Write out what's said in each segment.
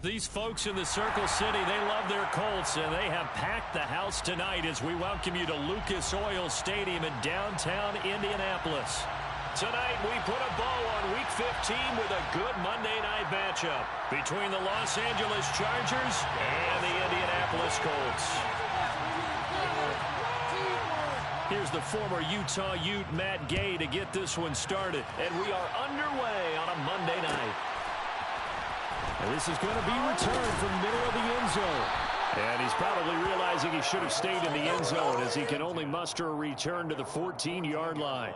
These folks in the Circle City, they love their Colts, and they have packed the house tonight as we welcome you to Lucas Oil Stadium in downtown Indianapolis. Tonight, we put a bow on Week 15 with a good Monday night matchup between the Los Angeles Chargers and the Indianapolis Colts. Here's the former Utah Ute, Matt Gay, to get this one started. And we are underway on a Monday night. And this is going to be returned from middle of the end zone. And he's probably realizing he should have stayed in the end zone as he can only muster a return to the 14-yard line.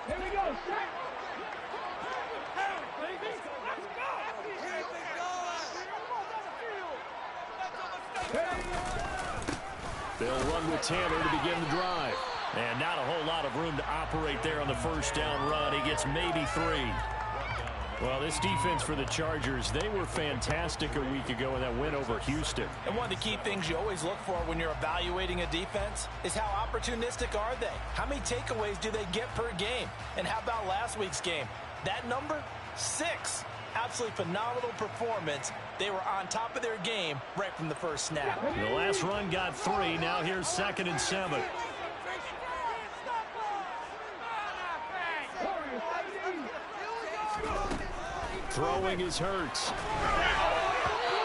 Here we go, set! They'll run with Tanner to begin the drive. And not a whole lot of room to operate there on the first down run. He gets maybe 3. Well, this defense for the Chargers, they were fantastic a week ago in that win over Houston. And one of the key things you always look for when you're evaluating a defense is how opportunistic are they? How many takeaways do they get per game? And how about last week's game? That number? 6. Absolutely phenomenal performance. They were on top of their game right from the first snap. The last run got 3. Now here's 2nd and 7. Throwing is Hurts.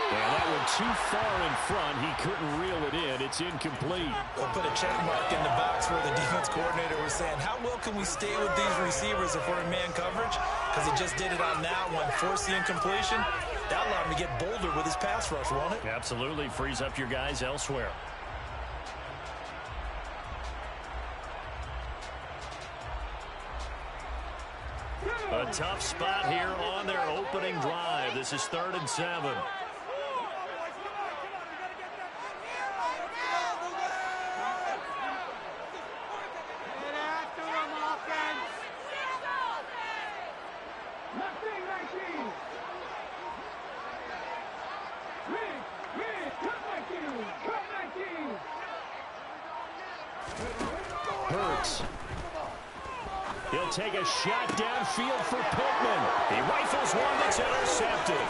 And that one too far in front. He couldn't reel it in. It's incomplete. We'll put a check mark in the box where the defense coordinator was saying, how well can we stay with these receivers if we're in man coverage? Because he just did it on that one. Force the incompletion. That allowed him to get bolder with his pass rush, won't it? Absolutely. Frees up your guys elsewhere. A tough spot here on their opening drive. This is 3rd and 7. Hurts. He'll take a shot downfield for Pittman. He rifles one that's intercepted.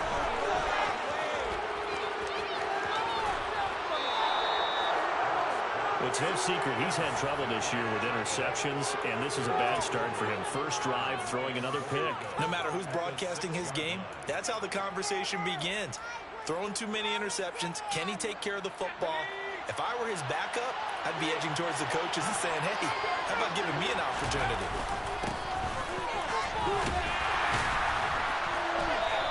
It's no secret he's had trouble this year with interceptions, and this is a bad start for him. First drive, throwing another pick. No matter who's broadcasting his game, that's how the conversation begins. Throwing too many interceptions. Can he take care of the football? If I were his backup, I'd be edging towards the coaches and saying, hey, how about giving me an opportunity?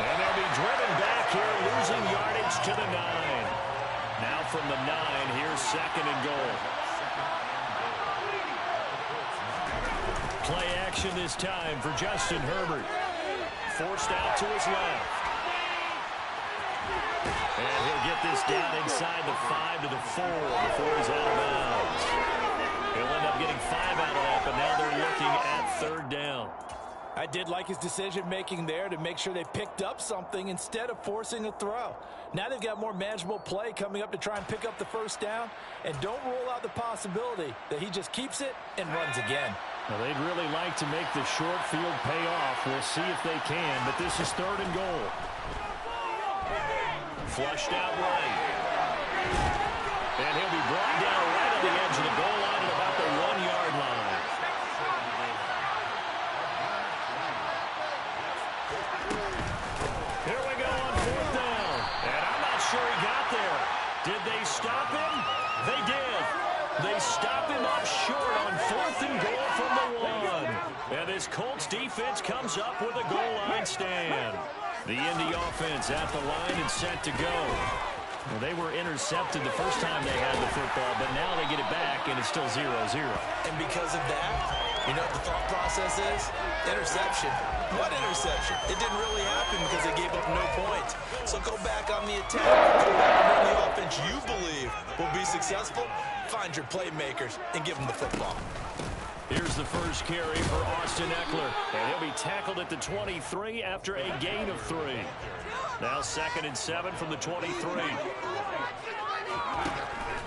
And they'll be driven back here, losing yardage to the 9. Now from the 9, here's 2nd and goal. Play action this time for Justin Herbert. Forced out to his left. And he'll get this down inside the 5 to the 4 before he's out of bounds. He'll end up getting 5 out of that, but now they're looking at 3rd down. I did like his decision-making there to make sure they picked up something instead of forcing a throw. Now they've got more manageable play coming up to try and pick up the first down. And don't rule out the possibility that he just keeps it and runs again. Well, they'd really like to make the short field pay off. We'll see if they can, but this is 3rd and goal. Flushed out right. And he'll be brought down right on the edge of the goal line at about the 1-yard line. Here we go on 4th down. And I'm not sure he got there. Did they stop him? They did. They stop him up short on 4th and goal from the 1. And this Colts defense comes up with a goal line stand. The Indy offense at the line and set to go. Well, they were intercepted the first time they had the football, but now they get it back, and it's still 0-0. And because of that, you know what the thought process is? Interception. What interception? It didn't really happen because they gave up no points. So go back on the attack. Go back and run the offense you believe will be successful. Find your playmakers and give them the football. Here's the first carry for Austin Ekeler. And he'll be tackled at the 23 after a gain of 3. Now 2nd and 7 from the 23.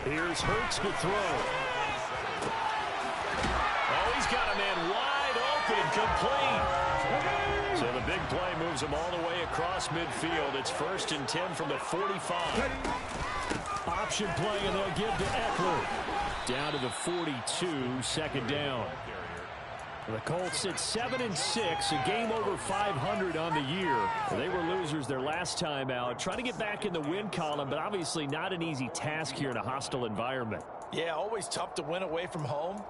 Here's Hurts to throw. Oh, he's got a man wide open, complete. So the big play moves him all the way across midfield. It's 1st and 10 from the 45. Option play, and they'll give to Eckler. Down to the 42, 2nd down. The Colts at 7-6, a game over 500 on the year. They were losers their last time out, trying to get back in the win column, but obviously not an easy task here in a hostile environment. Yeah, always tough to win away from home.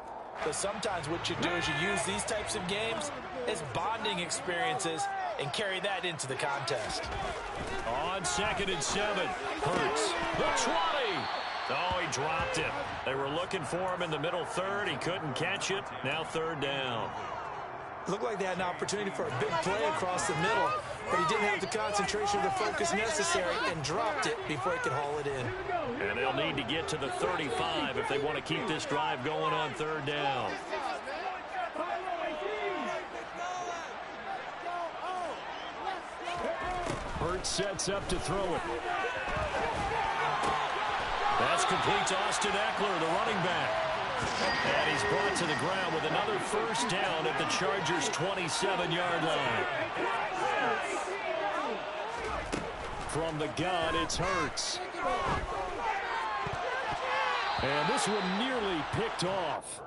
But sometimes what you do is you use these types of games as bonding experiences and carry that into the contest. On 2nd and 7, Hurts, the 20. Oh, he dropped it. They were looking for him in the middle third. He couldn't catch it. Now 3rd down. Looked like they had an opportunity for a big play across the middle, but he didn't have the concentration or the focus necessary and dropped it before he could haul it in. And they'll need to get to the 35 if they want to keep this drive going on 3rd down. Hurts sets up to throw it. That's complete to Austin Eckler, the running back. And he's brought to the ground with another 1st down at the Chargers' 27-yard line. From the gun, it's Hurts. And this one nearly picked off.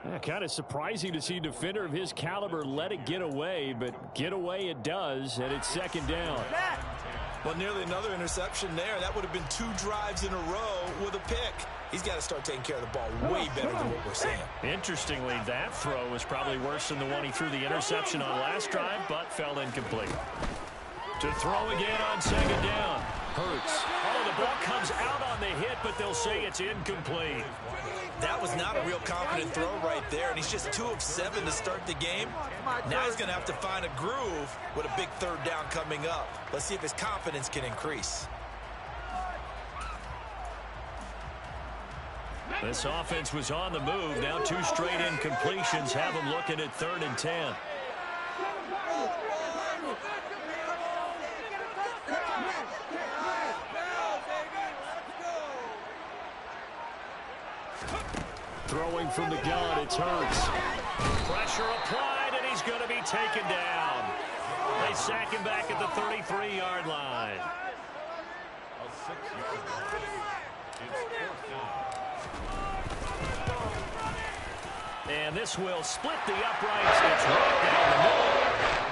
Yeah, kind of surprising to see a defender of his caliber let it get away, but get away it does, and it's 2nd down. Well, nearly another interception there. That would have been 2 drives in a row with a pick. He's got to start taking care of the ball way better than what we're seeing. Interestingly, that throw was probably worse than the one he threw the interception on last drive, but fell incomplete. To throw again on 2nd down. Hurts. Oh, the ball comes out on the hit, but they'll say it's incomplete. That was not a real confident throw right there, and he's just 2 of 7 to start the game. Now he's going to have to find a groove with a big 3rd down coming up. Let's see if his confidence can increase. This offense was on the move. Now 2 straight incompletions have them looking at 3rd and 10. Throwing from the gun, it's Hurts. Pressure applied, and he's going to be taken down. They sack him back at the 33-yard line. And this will split the uprights. It's right down the middle.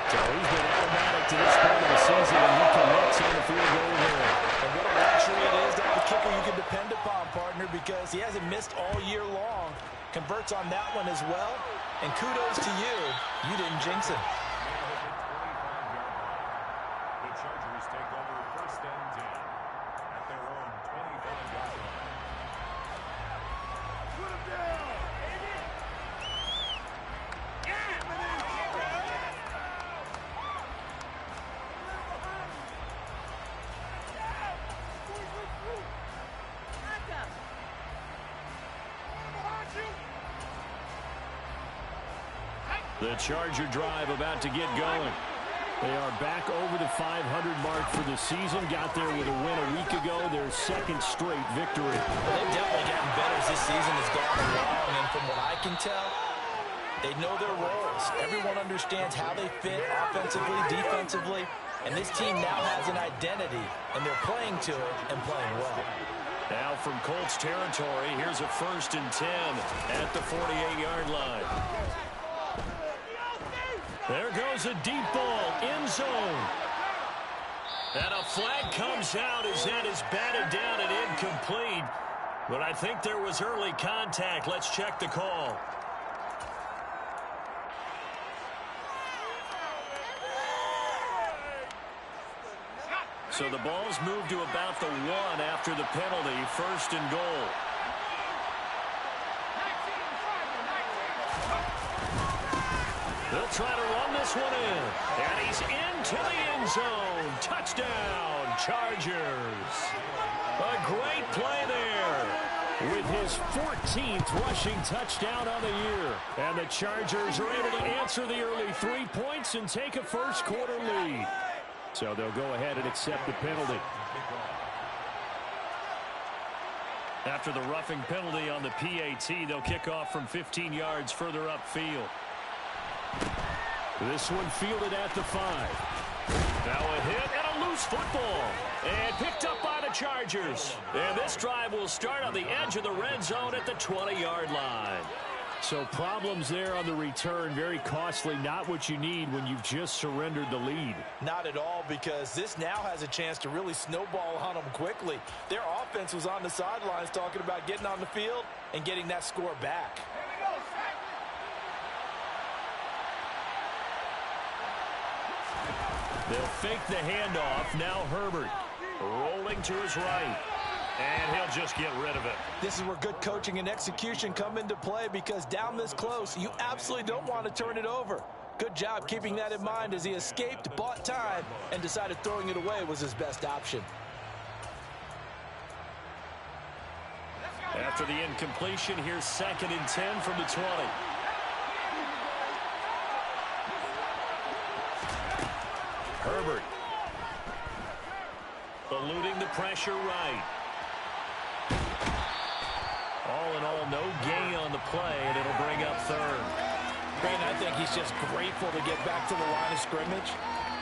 So he's been automatic to this point of the season, and he connects on the field goal there. And what a luxury it is to have a kicker you can depend upon, partner, because he hasn't missed all year long. Converts on that one as well. And kudos to you. You didn't jinx him. The Chargers take over 1st and 10 at their own 25-yard line. Put him down. The Charger drive about to get going. They are back over the 500 mark for the season. Got there with a win a week ago. Their 2nd straight victory. Well, they've definitely gotten better as this season has gone along. And from what I can tell, they know their roles. Everyone understands how they fit offensively, defensively. And this team now has an identity. And they're playing to it and playing well. Now from Colts territory, here's a 1st and 10 at the 48-yard line. There goes a deep ball, end zone. And a flag comes out as that is batted down and incomplete. But I think there was early contact. Let's check the call. So the ball's moved to about the 1 after the penalty, 1st and goal. They'll try to run this one in. And he's into the end zone. Touchdown, Chargers. A great play there with his 14th rushing touchdown on the year. And the Chargers are able to answer the early 3 points and take a 1st quarter lead. So they'll go ahead and accept the penalty. After the roughing penalty on the PAT, they'll kick off from 15 yards further upfield. This one fielded at the 5. Now a hit and a loose football. And picked up by the Chargers. And this drive will start on the edge of the red zone at the 20-yard line. So problems there on the return, very costly, not what you need when you've just surrendered the lead. Not at all, because this now has a chance to really snowball on them quickly. Their offense was on the sidelines talking about getting on the field and getting that score back. They'll fake the handoff. Now Herbert rolling to his right. And he'll just get rid of it. This is where good coaching and execution come into play, because down this close, you absolutely don't want to turn it over. Good job keeping that in mind as he escaped, bought time, and decided throwing it away was his best option. After the incompletion, here's 2nd and 10 from the 20. Herbert. Eluding the pressure right. All in all, no gain on the play, and it'll bring up 3rd. And I think he's just grateful to get back to the line of scrimmage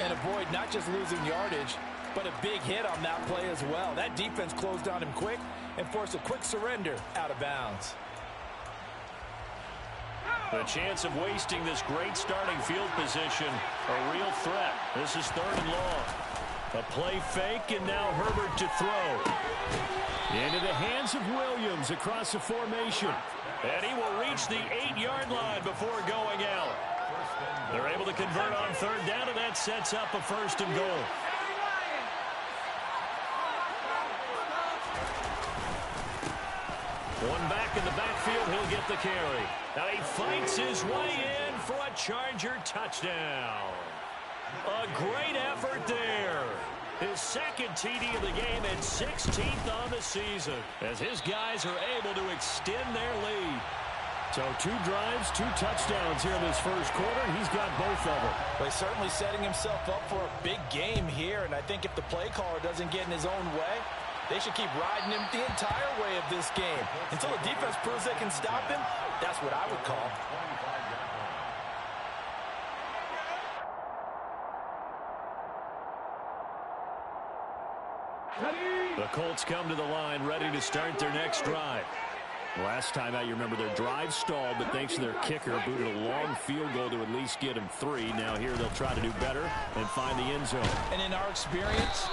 and avoid not just losing yardage, but a big hit on that play as well. That defense closed on him quick and forced a quick surrender out of bounds. The chance of wasting this great starting field position, a real threat. This is 3rd and long. A play fake, and now Herbert to throw. Into the hands of Williams across the formation. And he will reach the 8-yard line before going out. They're able to convert on 3rd down, and that sets up a 1st and goal. One back in the backfield, he'll get the carry. Now he fights his way in for a Charger touchdown. A great effort there. His 2nd TD of the game and 16th on the season, as his guys are able to extend their lead. So 2 drives, 2 touchdowns here in this first quarter. He's got both of them. But he's certainly setting himself up for a big game here, and I think if the play caller doesn't get in his own way, they should keep riding him the entire way of this game. Until the defense proves they can stop him, that's what I would call. The Colts come to the line ready to start their next drive. Last time out, you remember their drive stalled, but thanks to their kicker, booted a long field goal to at least get them 3. Now here they'll try to do better and find the end zone. And in our experience,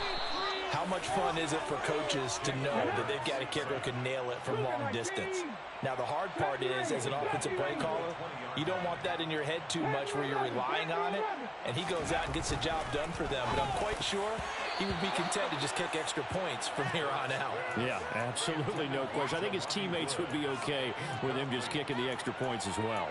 how much fun is it for coaches to know that they've got a kicker who can nail it from long distance? Now, the hard part is, as an offensive play caller, you don't want that in your head too much where you're relying on it, and he goes out and gets the job done for them. But I'm quite sure he would be content to just kick extra points from here on out. Yeah, absolutely no question. I think his teammates would be okay with him just kicking the extra points as well.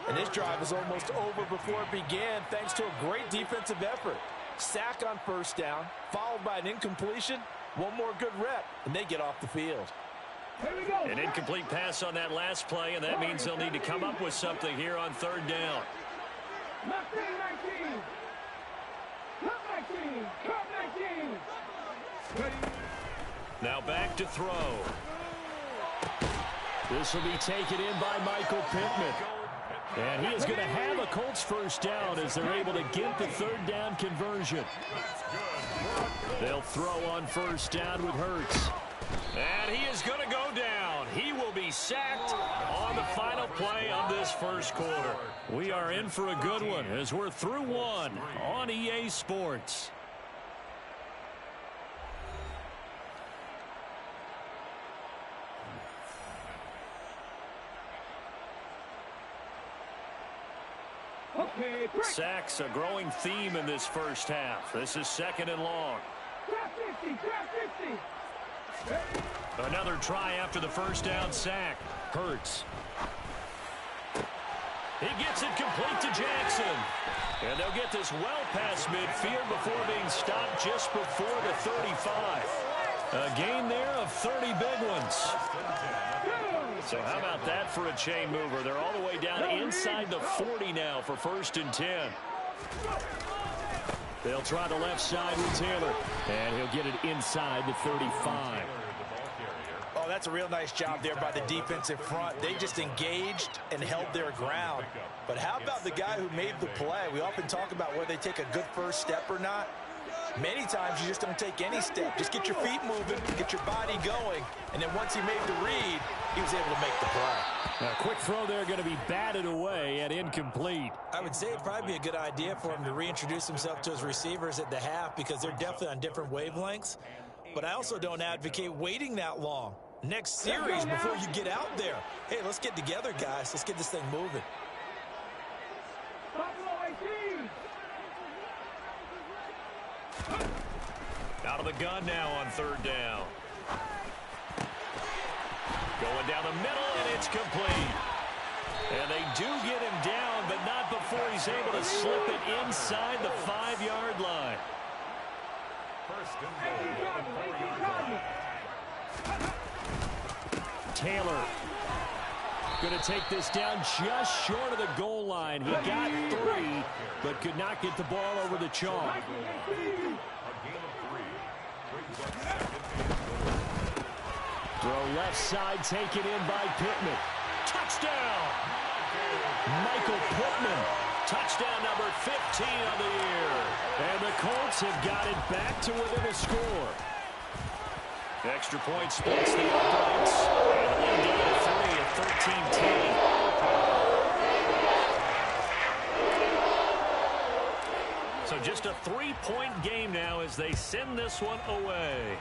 And this drive is almost over before it began, thanks to a great defensive effort. Sack on 1st down, followed by an incompletion. One more good rep, and they get off the field. An incomplete pass on that last play, and that means they'll need to come up with something here on 3rd down. Now back to throw. This will be taken in by Michael Pittman. And he is going to have a Colts 1st down as they're able to get the 3rd down conversion. They'll throw on 1st down with Hurts. And he is going to go down. He will be sacked on the final play of this first quarter. We are in for a good one as we're through 1 on EA Sports. Sacks, a growing theme in this first half. This is 2nd and long. Another try after the 1st down sack. Hurts. He gets it complete to Jackson. And they'll get this well past midfield before being stopped just before the 35. A gain there of 30 big ones. So how about that for a chain mover? They're all the way down inside the 40 now for 1st and 10. They'll try the left side with Taylor. And he'll get it inside the 35. Oh, that's a real nice job there by the defensive front. They just engaged and held their ground. But how about the guy who made the play? We often talk about whether they take a good first step or not. Many times you just don't take any step. Just get your feet moving, get your body going, and then once he made the read, he was able to make the play. A quick throw there going to be batted away and incomplete. I would say it'd probably be a good idea for him to reintroduce himself to his receivers at the half because they're definitely on different wavelengths. But I also don't advocate waiting that long. Next series before you get out there. Hey, let's get together, guys. Let's get this thing moving. Out of the gun now on third down. Going down the middle, and it's complete. And they do get him down, but not before he's able to slip it inside the 5-yard line. First and goal. Taylor going to take this down just short of the goal line. He got 3, but could not get the ball over the chalk. Throw left side, taken in by Pittman. Touchdown! Michael Pittman. Touchdown number 15 on the year. And the Colts have got it back to within a score. Extra point splits the uprights. And a lead of 3 at 13-10. So just a 3-point game now as they send this one away.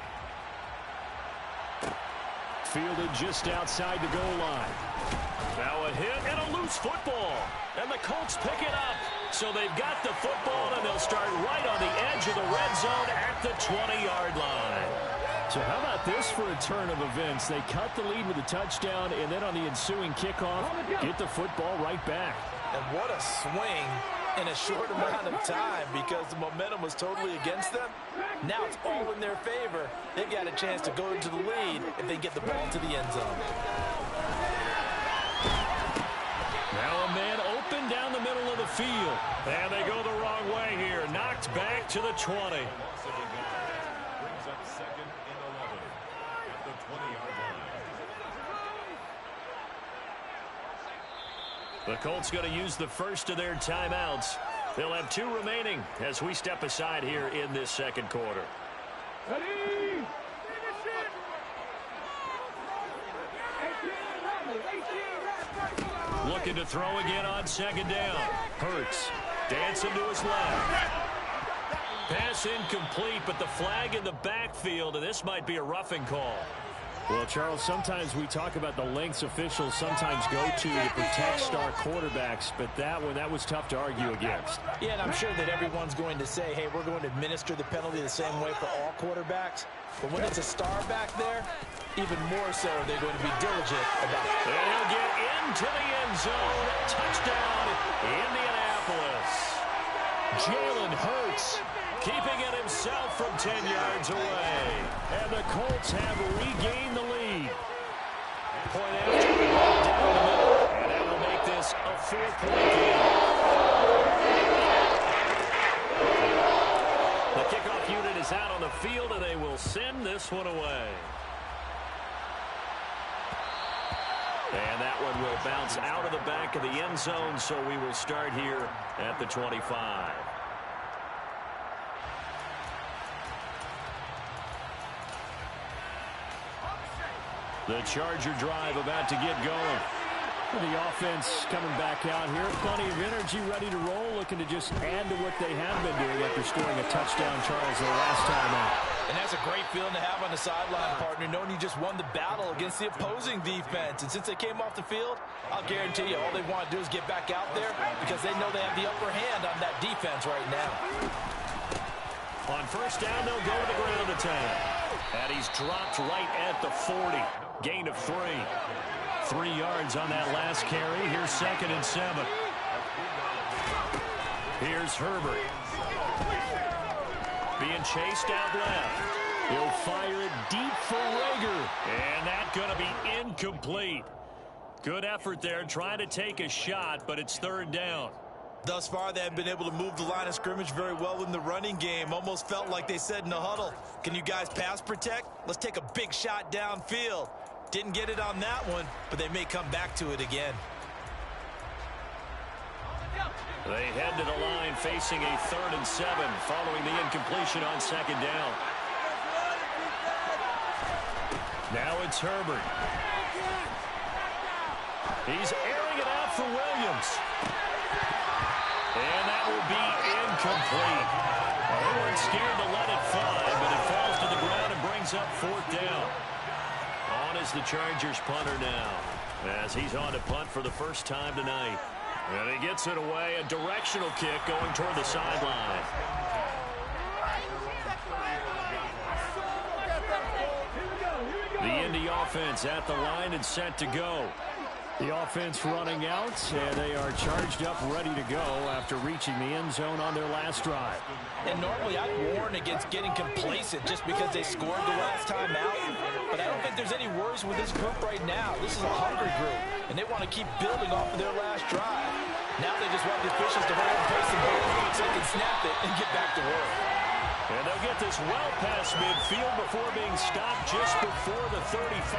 Fielded just outside the goal line. Now a hit and a loose football. And the Colts pick it up. So they've got the football, and they'll start right on the edge of the red zone at the 20-yard line. So how about this for a turn of events? They cut the lead with a touchdown, and then on the ensuing kickoff, get the football right back. And what a swing in a short amount of time because the momentum was totally against them. Now it's all in their favor. They've got a chance to go into the lead if they get the ball to the end zone. Now a man open down the middle of the field. And they go the wrong way here. Knocked back to the 20. Brings up second and 11 at the 20-yard line. The Colts going to use the first of their timeouts. They'll have 2 remaining as we step aside here in this second quarter. Ready? Looking to throw again on second down. Hurts dancing to his left. Pass incomplete, but the flag in the backfield, and this might be a roughing call. Well, Charles, sometimes we talk about the lengths officials sometimes go to protect star quarterbacks, but that was tough to argue against. Yeah, and I'm sure that everyone's going to say, hey, we're going to administer the penalty the same way for all quarterbacks. But when it's a star back there, even more so are they going to be diligent about it. And he'll get into the end zone. Touchdown, Indianapolis. Jalen Hurts keeping it himself from 10 yards away. And the Colts have regained the lead. Point after, right down the middle. And that will make this a 4-point game. The kickoff unit is out on the field, and they will send this one away. And that one will bounce out of the back of the end zone, so we will start here at the 25. The Charger drive about to get going. The offense coming back out here. Plenty of energy, ready to roll, looking to just add to what they have been doing after scoring a touchdown, Charles, the last time out. And that's a great feeling to have on the sideline, partner, knowing you just won the battle against the opposing defense. And since they came off the field, I'll guarantee you all they want to do is get back out there because they know they have the upper hand on that defense right now. On first down, they'll go to the ground attack. And he's dropped right at the 40. Gain of 3. 3 yards on that last carry. Here's 2nd and 7. Here's Herbert. Being chased out left. He'll fire it deep for Rager. And that's going to be incomplete. Good effort there trying to take a shot, but it's 3rd down. Thus far, they have been able to move the line of scrimmage very well in the running game. Almost felt like they said in the huddle, can you guys pass protect? Let's take a big shot downfield. Didn't get it on that one, but they may come back to it again. They head to the line facing a 3rd and 7 following the incompletion on 2nd down. Now it's Herbert. He's airing it out for Williams. And that will be incomplete. Well, they weren't scared to let it fly, but it falls to the ground and brings up 4th down. On is the Chargers punter now, as he's on to punt for the first time tonight. And he gets it away, a directional kick going toward the sideline. The Indy offense at the line and set to go. The offense running out, and they are charged up, ready to go after reaching the end zone on their last drive. And normally I'd warn against getting complacent just because they scored the last time out. But I don't think there's any worries with this group right now. This is a hungry group, and they want to keep building off of their last drive. Now they just want the officials to hurry and place the ball so they can snap it and get back to work. And they'll get this well past midfield before being stopped just before the 35.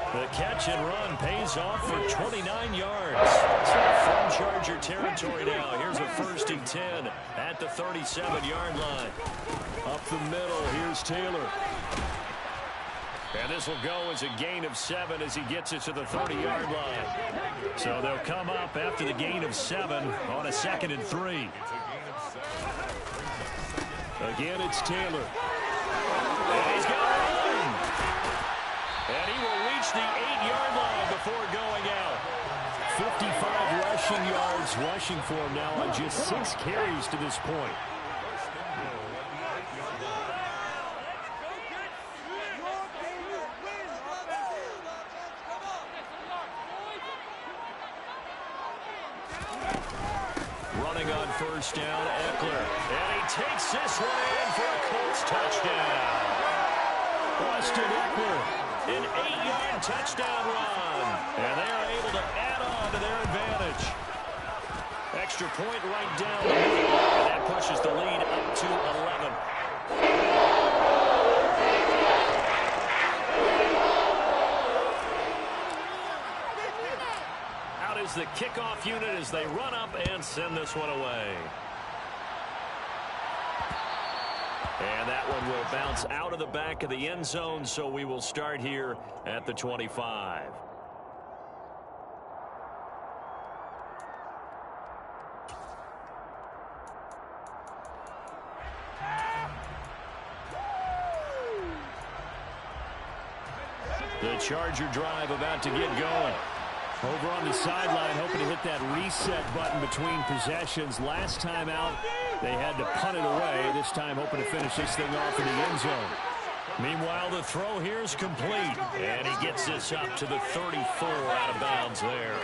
The catch and run pays off for 29 yards. So from Charger territory now. Here's a 1st and 10 at the 37-yard line. Up the middle, here's Taylor. And this will go as a gain of 7 as he gets it to the 30-yard line. So they'll come up after the gain of 7 on a 2nd and 3. Again, it's Taylor. And he's got room. And he will reach the 8-yard line before going out. 55 rushing yards rushing for him now on just 6 carries to this point. Running on 1st down, Eckler. And he takes this one in for a Colts touchdown. Austin Eckler, an 8-yard touchdown run. And they are able to add on to their advantage. Extra point right down the middle. And that pushes the lead up to 11. Out is the kickoff unit as they run up and send this one away. And that one will bounce out of the back of the end zone, so we will start here at the 25. The Charger drive about to get going. Over on the sideline, hoping to hit that reset button between possessions. Last time out, they had to punt it away. This time, hoping to finish this thing off in the end zone. Meanwhile, the throw here is complete. And he gets this up to the 34 out of bounds there.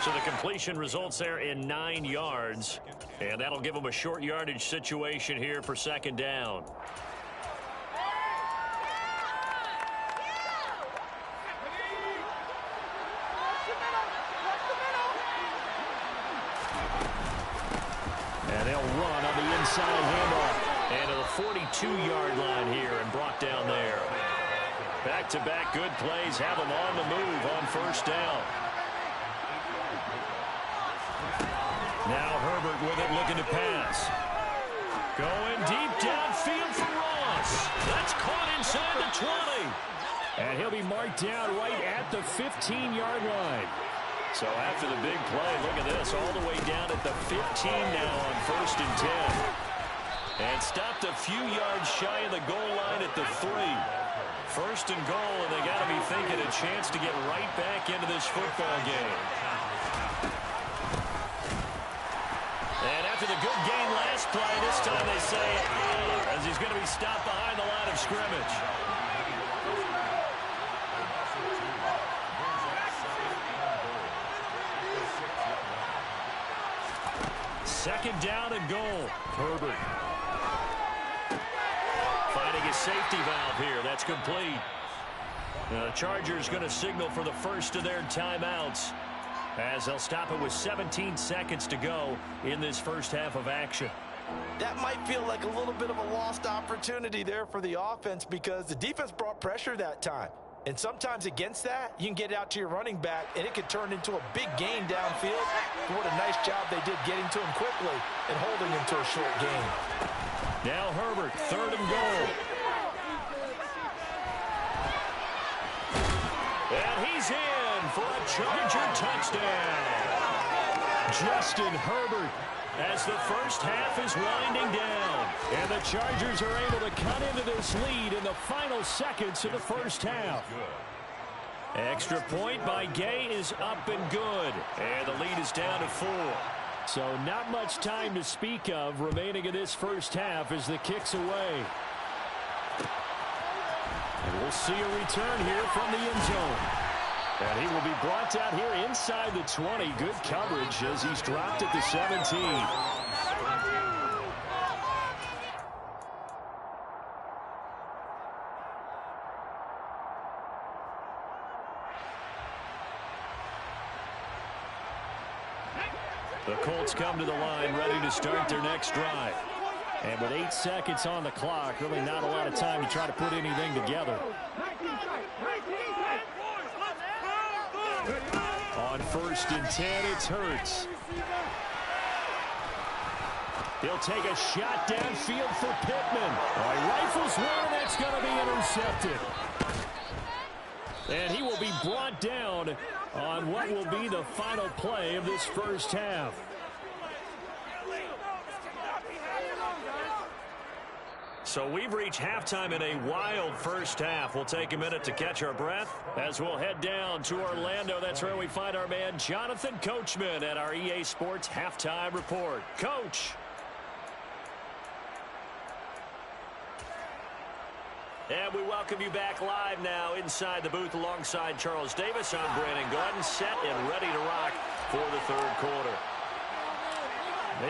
So the completion results there in 9 yards. And that'll give them a short yardage situation here for 2nd down. And they'll run on the inside handoff. And to the 42-yard line here and brought down there. Back-to-back good plays have them on the move on 1st down. Now Herbert with it, looking to pass. Going deep downfield for Ross. That's caught inside the 20. And he'll be marked down right at the 15-yard line. So after the big play, look at this, all the way down at the 15 now on 1st and 10. And stopped a few yards shy of the goal line at the 3. 1st and goal, and they got to be thinking a chance to get right back into this football game. And after the good game last play, this time they say, as he's going to be stopped behind the line of scrimmage. 2nd down and goal. Herbert finding a safety valve here. That's complete. The Chargers going to signal for the first of their timeouts as they'll stop it with 17 seconds to go in this first half of action. That might feel like a little bit of a lost opportunity there for the offense because the defense brought pressure that time. And sometimes against that, you can get it out to your running back, and it could turn into a big gain downfield. What a nice job they did getting to him quickly and holding him to a short gain. Now Herbert, 3rd and goal. And he's in for a Charger touchdown. Justin Herbert, as the first half is winding down. And the Chargers are able to cut into this lead in the final seconds of the first half. Extra point by Gay is up and good. And the lead is down to 4. So not much time to speak of remaining in this first half as the kick's away. And we'll see a return here from the end zone. And he will be brought down here inside the 20. Good coverage as he's dropped at the 17. The Colts come to the line ready to start their next drive. And with 8 seconds on the clock, really not a lot of time to try to put anything together. On 1st and 10, it's Hurts. He'll take a shot downfield for Pittman. He rifles one, and that's going to be intercepted. And he will be brought down on what will be the final play of this first half. So we've reached halftime in a wild first half. We'll take a minute to catch our breath as we'll head down to Orlando. That's where we find our man Jonathan Coachman at our EA Sports Halftime Report. Coach. And we welcome you back live now inside the booth alongside Charles Davis. I'm Brandon Gordon, set and ready to rock for the 3rd quarter.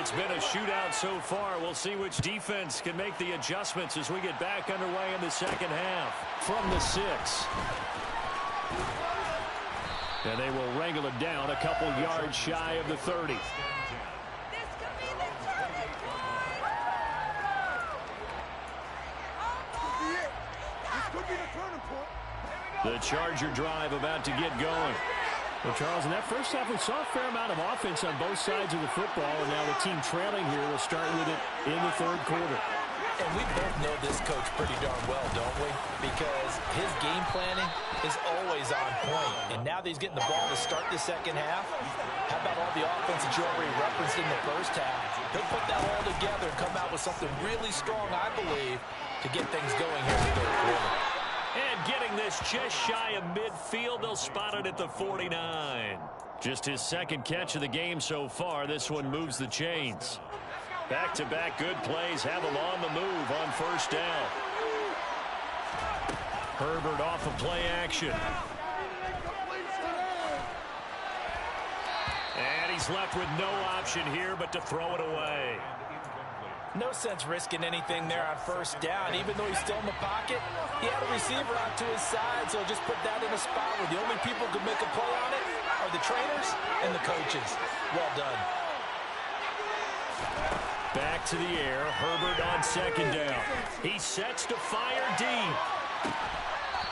It's been a shootout so far. We'll see which defense can make the adjustments as we get back underway in the second half. From the 6. And they will wrangle it down a couple yards shy of the 30. The Charger drive about to get going. Well, Charles, in that first half, we saw a fair amount of offense on both sides of the football, and now the team trailing here will start with it in the 3rd quarter. And we both know this coach pretty darn well, don't we? Because his game planning is always on point. And now that he's getting the ball to start the second half, how about all the offense that you already referenced in the first half? He'll put that all together and come out with something really strong, I believe, to get things going here in the 3rd quarter. And getting this just shy of midfield, they'll spot it at the 49. Just his 2nd catch of the game so far. This one moves the chains. Back-to-back good plays have him on the move on 1st down. Herbert off of play action. And he's left with no option here but to throw it away. No sense risking anything there on 1st down. Even though he's still in the pocket, he had a receiver out to his side, so just put that in a spot where the only people who could make a play on it are the trainers and the coaches. Well done. Back to the air. Herbert on 2nd down. He sets to fire deep.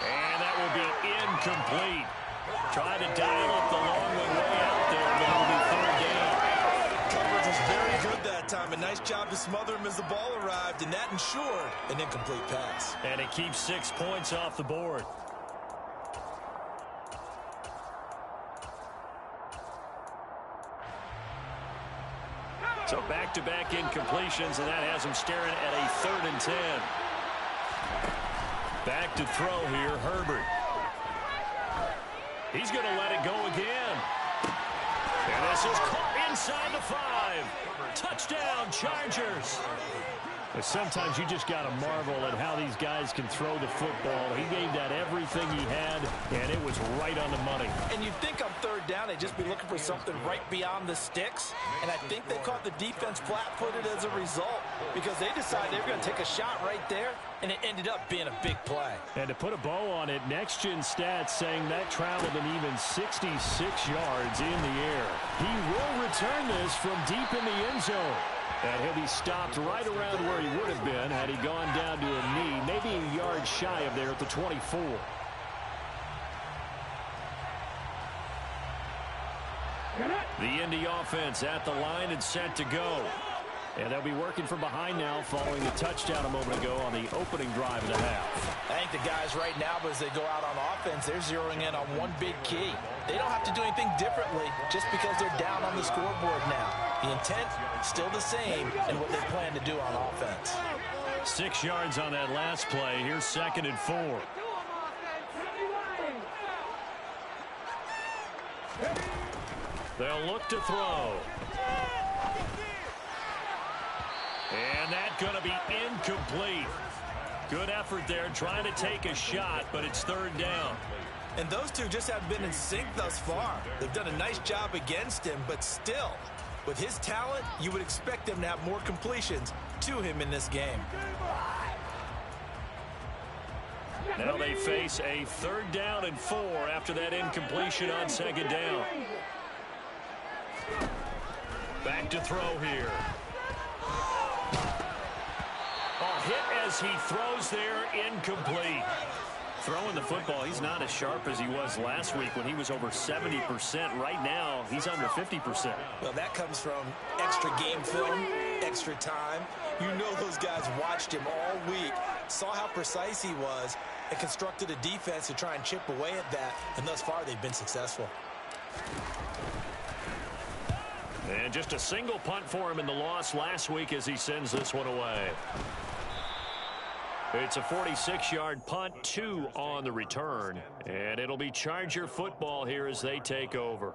And that will be incomplete. Trying to dial up the long one way out there, but it'll be 3rd down. Coverage was very good that time. A nice job to smother him as the ball arrived, and that ensured an incomplete pass. And it keeps 6 points off the board. So back-to-back incompletions, and that has him staring at a 3rd and 10. Back to throw here, Herbert. He's going to let it go again. And this is caught inside the 5. Touchdown, Chargers. But sometimes you just got to marvel at how these guys can throw the football. He gave that everything he had, and it was right on the money. And you'd think on 3rd down, they'd just be looking for something right beyond the sticks. And I think they caught the defense flat-footed as a result because they decided they were going to take a shot right there, and it ended up being a big play. And to put a bow on it, Next Gen Stats saying that traveled an even 66 yards in the air. He will return this from deep in the end zone. And he'll be stopped right around where he would have been had he gone down to a knee, maybe a yard shy of there at the 24. The Indy offense at the line and set to go. And they'll be working from behind now following the touchdown a moment ago on the opening drive of the half. I think the guys right now, as they go out on offense, they're zeroing in on one big key. They don't have to do anything differently just because they're down on the scoreboard now. The intent, still the same in what they plan to do on offense. 6 yards on that last play. Here's 2nd and 4. They'll look to throw. And that's going to be incomplete. Good effort there trying to take a shot, but it's 3rd down. And those two just haven't been in sync thus far. They've done a nice job against him, but still, with his talent, you would expect them to have more completions to him in this game. Now they face a 3rd down and 4 after that incompletion on 2nd down. Back to throw here. Hit as he throws there, incomplete. Throwing the football, he's not as sharp as he was last week when he was over 70%. Right now, he's under 50%. Well, that comes from extra game film, extra time. You know those guys watched him all week, saw how precise he was, and constructed a defense to try and chip away at that, and thus far they've been successful. And just a single punt for him in the loss last week as he sends this one away. It's a 46-yard punt, 2 on the return. And it'll be Charger football here as they take over.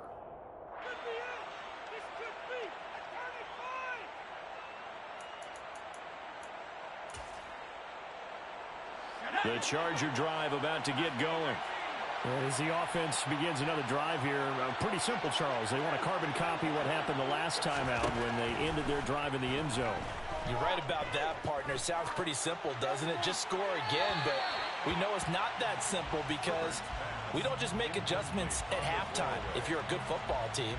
The Charger drive about to get going. As the offense begins another drive here, pretty simple, Charles. They want to carbon copy what happened the last time out when they ended their drive in the end zone. You're right about that, partner. Sounds pretty simple, doesn't it? Just score again, but we know it's not that simple because we don't just make adjustments at halftime. If you're a good football team,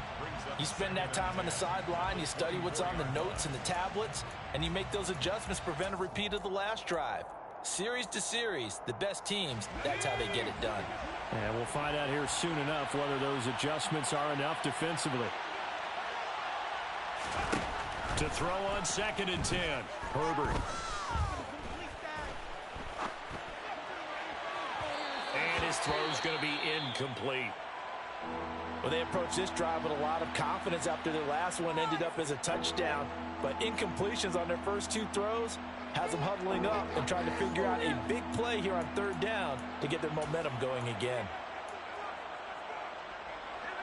you spend that time on the sideline, you study what's on the notes and the tablets, and you make those adjustments to prevent a repeat of the last drive. Series to series, the best teams, that's how they get it done. And we'll find out here soon enough whether those adjustments are enough defensively. To throw on 2nd and 10. Herbert. And his throw's going to be incomplete. Well, they approached this drive with a lot of confidence after their last one ended up as a touchdown. But incompletions on their first 2 throws has them huddling up and trying to figure out a big play here on 3rd down to get their momentum going again.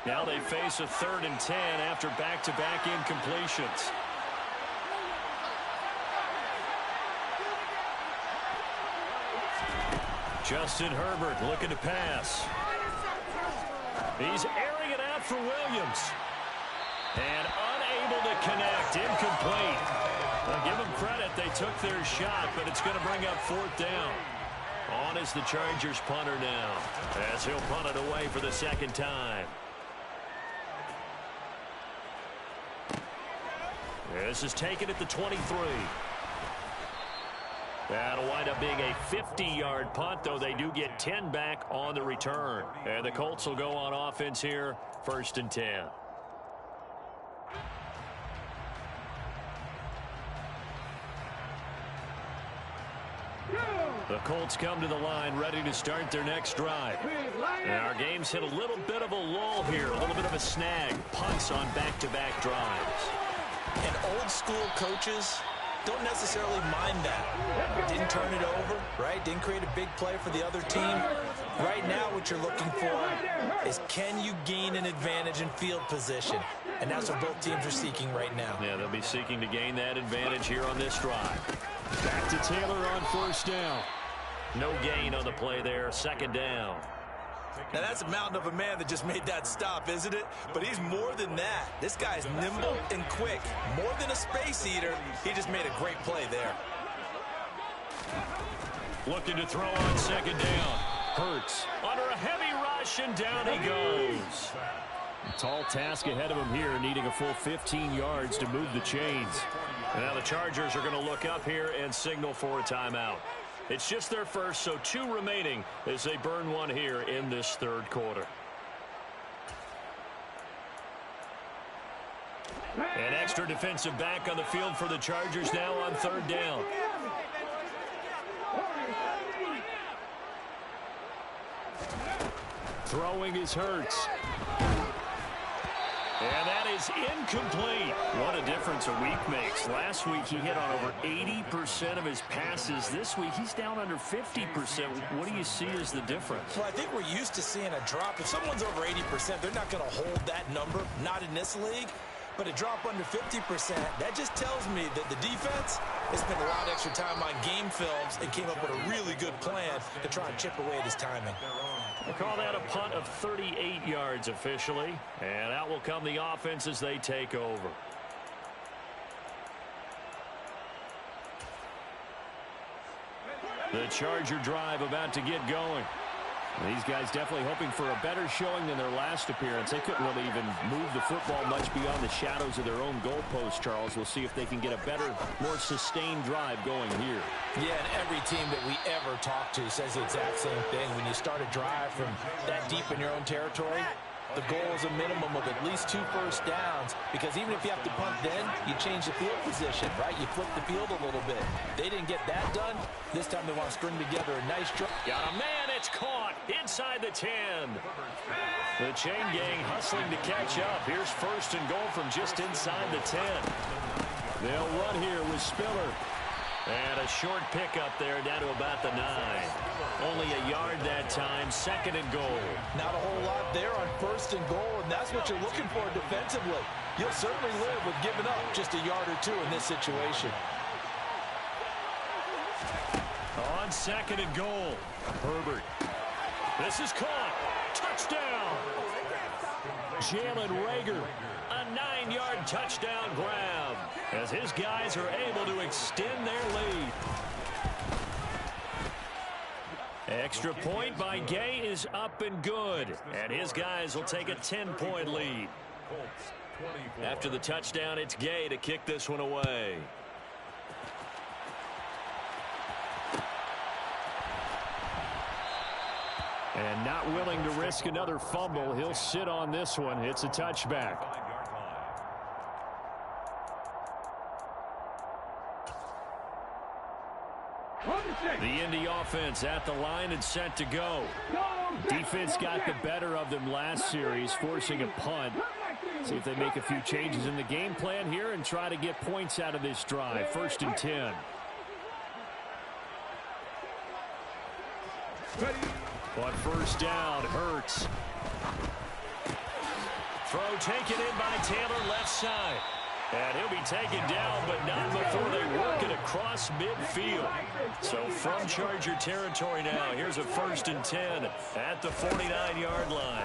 Now they face a 3rd and 10 after back-to-back incompletions. Justin Herbert looking to pass. He's airing it out for Williams. And unable to connect, incomplete. Well, give them credit, they took their shot, but it's going to bring up 4th down. On is the Chargers punter now, as he'll punt it away for the 2nd time. This is taken at the 23. That'll wind up being a 50-yard punt, though they do get 10 back on the return. And the Colts will go on offense here, 1st and 10. The Colts come to the line ready to start their next drive. And our game's hit a little bit of a lull here, a little bit of a snag. Punts on back-to-back drives. And old-school coaches don't necessarily mind that. Didn't turn it over, right? Didn't create a big play for the other team. Right now what you're looking for is can you gain an advantage in field position? And that's what both teams are seeking right now. Yeah, they'll be seeking to gain that advantage here on this drive. Back to Taylor on 1st down. No gain on the play there, 2nd down. Now that's a mountain of a man that just made that stop, isn't it? But he's more than that. This guy's nimble and quick. More than a space eater, he just made a great play there. Looking to throw on 2nd down. Hurts under a heavy rush, and down he goes. A tall task ahead of him here, needing a full 15 yards to move the chains. And now the Chargers are going to look up here and signal for a timeout. It's just their first, so 2 remaining as they burn one here in this 3rd quarter. An extra defensive back on the field for the Chargers now on third down. Throwing is Hurts. And that is incomplete. What a difference a week makes. Last week he hit on over 80% of his passes. This week he's down under 50%. What do you see as the difference? Well, I think we're used to seeing a drop. If someone's over 80%, they're not going to hold that number, not in this league. But a drop under 50%, that just tells me that the defense has spent a lot of extra time on game films and came up with a really good plan to try and chip away at his timing. We'll call that a punt of 38 yards officially. And out will come the offense as they take over. The Charger drive about to get going. These guys definitely hoping for a better showing than their last appearance. They couldn't really even move the football much beyond the shadows of their own goalpost, Charles. We'll see if they can get a better, more sustained drive going here. Yeah, and every team that we ever talk to says the exact same thing. When you start a drive from that deep in your own territory, the goal is a minimum of at least 2 first downs, because even if you have to punt then, you change the field position, right? You flip the field a little bit. They didn't get that done. This time they want to string together a nice drive. Got a man, it's caught inside the 10. The chain gang hustling to catch up. Here's first and goal from just inside the 10. They'll run here with Spiller. And a short pickup there down to about the 9. Only a yard that time, second and goal. Not a whole lot there on first and goal, and that's what you're looking for defensively. You'll certainly live with giving up just a yard or 2 in this situation. On second and goal, Herbert. This is caught. Touchdown. Jalen Reagor, a 9-yard touchdown grab as his guys are able to extend their lead. Extra point by Gay is up and good, and his guys will take a 10-point lead. After the touchdown, it's Gay to kick this one away. And not willing to risk another fumble, he'll sit on this one. It's a touchback. The Indy offense at the line and set to go. Defense got the better of them last series, forcing a punt. See if they make a few changes in the game plan here and try to get points out of this drive. First and 10. On first down, Hurts. Throw taken in by Taylor left side. And he'll be taken down, but not before they work it across midfield. So from Charger territory now, here's a first and 10 at the 49-yard line.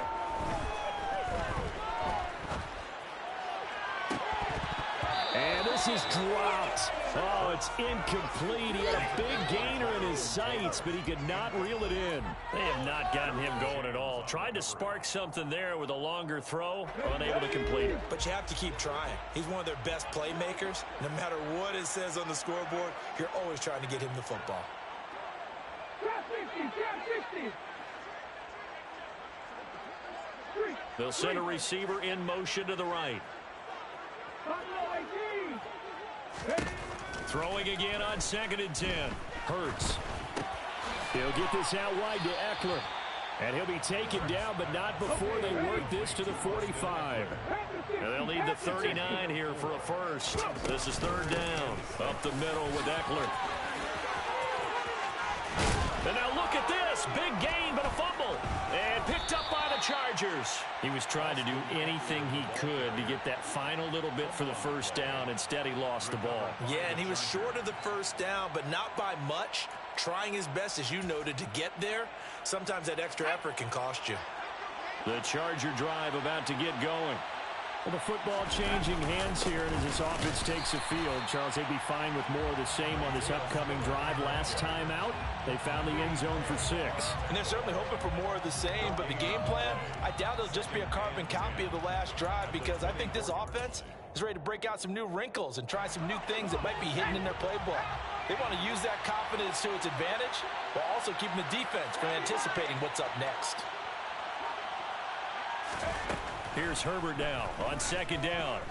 And this is dropped. Oh, it's incomplete. He had a big gainer in his sights, but he could not reel it in. They have not gotten him going at all. Tried to spark something there with a longer throw, unable to complete it. But you have to keep trying. He's one of their best playmakers. No matter what it says on the scoreboard, you're always trying to get him the football. They'll send a receiver in motion to the right. Throwing again on second and 10. Hurts. He'll get this out wide to Eckler. And he'll be taken down, but not before they work this to the 45. And they'll need the 39 here for a first. This is third down. Up the middle with Eckler. And now look at this. Big gain, but a fumble. And picked up by the Chargers. He was trying to do anything he could to get that final little bit for the first down. Instead, he lost the ball. Yeah, and he was short of the first down, but not by much. Trying his best, as you noted, to get there. Sometimes that extra effort can cost you. The Charger drive about to get going. Well, the football changing hands here, and as this offense takes the field, Charles, they'd be fine with more of the same on this upcoming drive. Last time out, they found the end zone for 6. And they're certainly hoping for more of the same, but the game plan, I doubt it'll just be a carbon copy of the last drive, because I think this offense is ready to break out some new wrinkles and try some new things that might be hidden in their playbook. They want to use that confidence to its advantage, while also keeping the defense from anticipating what's up next. Here's Herbert now on second down.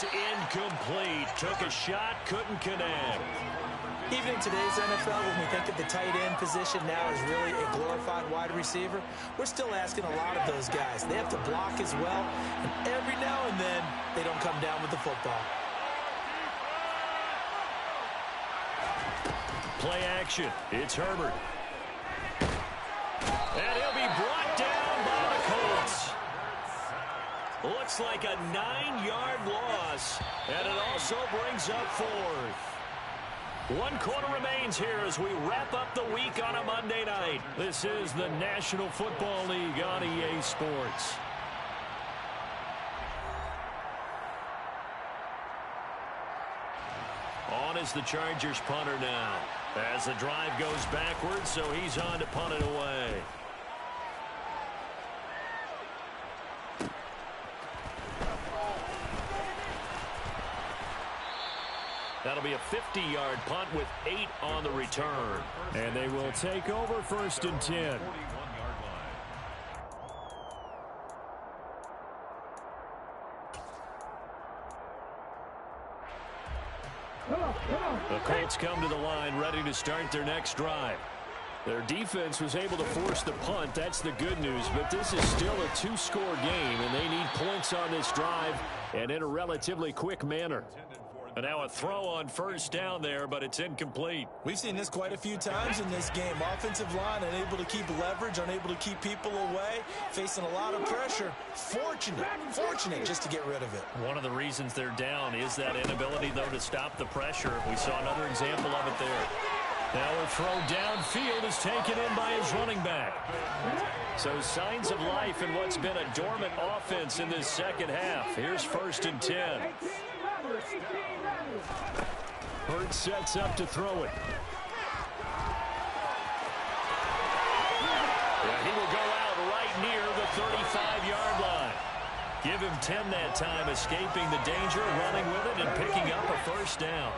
It's incomplete. Took a shot, couldn't connect. Even in today's NFL, when we think of the tight end position now as really a glorified wide receiver, we're still asking a lot of those guys. They have to block as well, and every now and then, they don't come down with the football. Play action. It's Herbert. And he'll be brought down by the Colts. Looks like a 9-yard loss, and it also brings up 4th. 1 quarter remains here as we wrap up the week on a Monday night. This is the National Football League on EA Sports. On is the Chargers punter now. As the drive goes backwards, so he's on to punt it away. That'll be a 50-yard punt with 8 on the return. And they will take over 1st and 10. The Colts come to the line ready to start their next drive. Their defense was able to force the punt. That's the good news. But this is still a 2-score game, and they need points on this drive and in a relatively quick manner. And now a throw on 1st down there, but it's incomplete. We've seen this quite a few times in this game. Offensive line unable to keep leverage, unable to keep people away, facing a lot of pressure. Fortunate just to get rid of it. One of the reasons they're down is that inability, though, to stop the pressure. We saw another example of it there. Now a throw downfield is taken in by his running back. So signs of life in what's been a dormant offense in this second half. Here's 1st and 10. Hurts sets up to throw it. Yeah, he will go out right near the 35-yard line. Give him 10 that time, escaping the danger, running with it, and picking up a 1st down.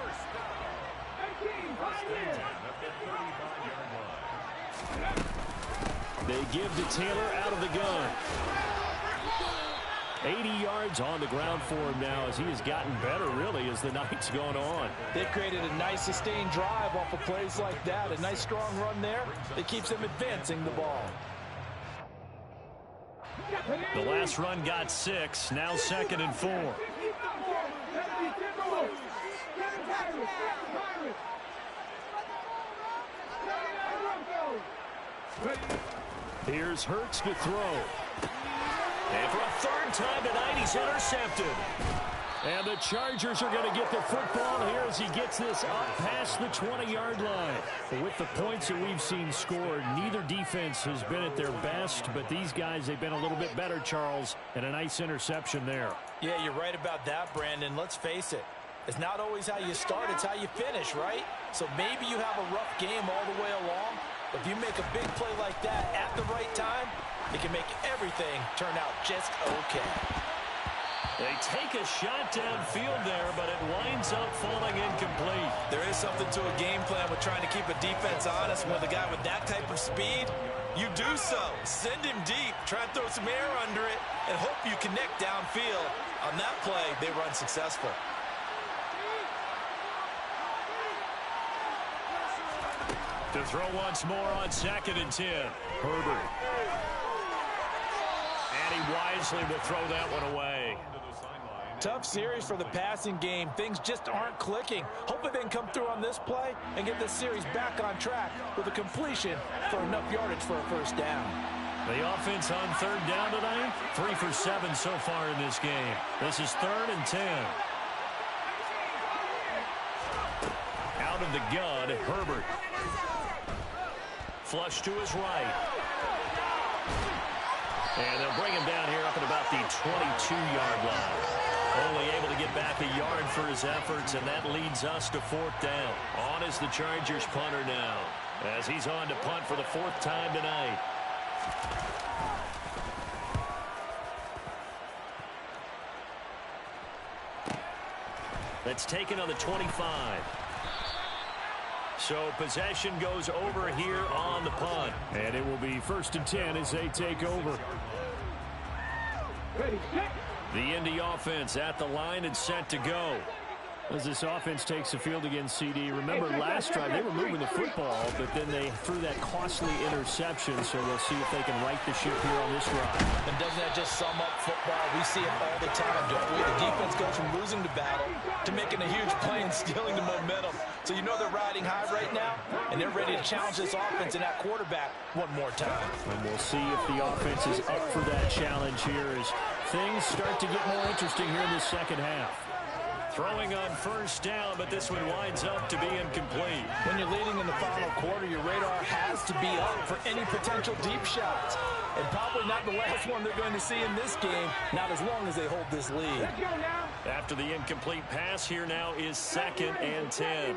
They give to Taylor out of the gun. 80 yards on the ground for him now as he has gotten better, really, as the night's gone on. They've created a nice sustained drive off of plays like that. A nice strong run there that keeps them advancing the ball. The last run got 6. Now 2nd and 4. Here's Hurts to throw. And for a 3rd time tonight, he's intercepted. And the Chargers are going to get the football here as he gets this up past the 20-yard line. With the points that we've seen scored, neither defense has been at their best, but these guys, they've been a little bit better, Charles, and a nice interception there. Yeah, you're right about that, Brandon. Let's face it. It's not always how you start, it's how you finish, right? So maybe you have a rough game all the way along, but if you make a big play like that at the right time, it can make everything turn out just okay. They take a shot downfield there, but it winds up falling incomplete. There is something to a game plan with trying to keep a defense honest. With a guy with that type of speed, you do so. Send him deep, try and throw some air under it, and hope you connect downfield. On that play, they run successful. To throw once more on 2nd and 10. Herbert. And he wisely will throw that one away. Tough series for the passing game. Things just aren't clicking. Hopefully they can come through on this play and get this series back on track with a completion for enough yardage for a 1st down. The offense on 3rd down tonight, 3 for 7 so far in this game. This is 3rd and 10. Out of the gun, Herbert. Flush to his right. And they'll bring him down here up at about the 22-yard line. Only able to get back a yard for his efforts, and that leads us to 4th down. On is the Chargers punter now, as he's on to punt for the 4th time tonight. That's taken on the 25. So possession goes over here on the punt. And it will be 1st and 10 as they take over. Ready, set, The Indy offense at the line and set to go. As this offense takes the field against CD, remember last drive they were moving the football, but then they threw that costly interception, so we'll see if they can right the ship here on this drive. And doesn't that just sum up football? We see it all the time, don't we? The defense goes from losing the battle to making a huge play and stealing the momentum. So you know they're riding high right now, and they're ready to challenge this offense and that quarterback one more time. And we'll see if the offense is up for that challenge here as things start to get more interesting here in the second half. Throwing on first down, but this one winds up to be incomplete. When you're leading in the final quarter, your radar has to be up for any potential deep shots. And probably not the last one they're going to see in this game, not as long as they hold this lead. After the incomplete pass, here now is 2nd and 10.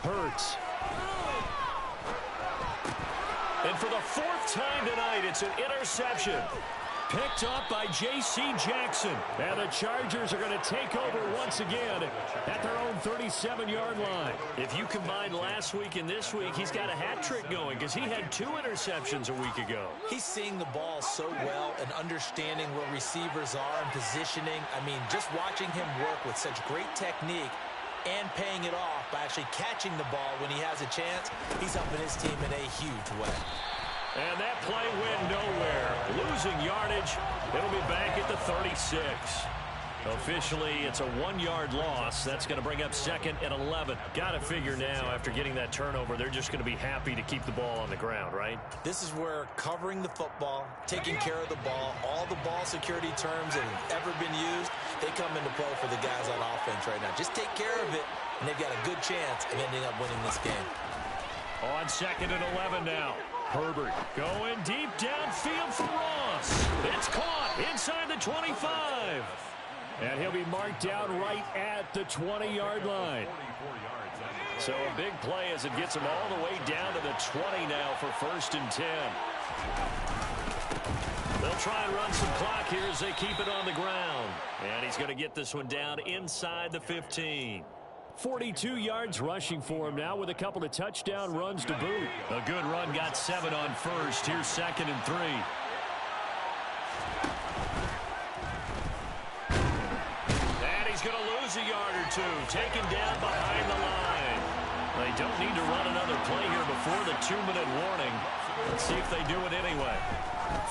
Hurts. And for the 4th time tonight, it's an interception. Picked up by J.C. Jackson. And the Chargers are going to take over once again at their own 37-yard line. If you combine last week and this week, he's got a hat trick going because he had 2 interceptions a week ago. He's seeing the ball so well and understanding where receivers are and positioning. I mean, just watching him work with such great technique and paying it off by actually catching the ball when he has a chance, he's helping his team in a huge way. And that play went nowhere. Losing yardage. It'll be back at the 36. Officially, it's a 1-yard loss. That's going to bring up 2nd and 11. Got to figure now, after getting that turnover, they're just going to be happy to keep the ball on the ground, right? This is where covering the football, taking care of the ball, all the ball security terms that have ever been used, they come into play for the guys on offense right now. Just take care of it, and they've got a good chance of ending up winning this game. On 2nd and 11 now. Herbert going deep downfield for Ross. It's caught inside the 25. And he'll be marked down right at the 20-yard line. So a big play as it gets him all the way down to the 20 now for 1st and 10. They'll try and run some clock here as they keep it on the ground. And he's going to get this one down inside the 15. 42 yards rushing for him now with a couple of touchdown runs to boot. A good run, got 7 on first. Here's 2nd and 3. And he's going to lose a yard or 2. Taken down behind the line. They don't need to run another play here before the 2-minute warning. Let's see if they do it anyway.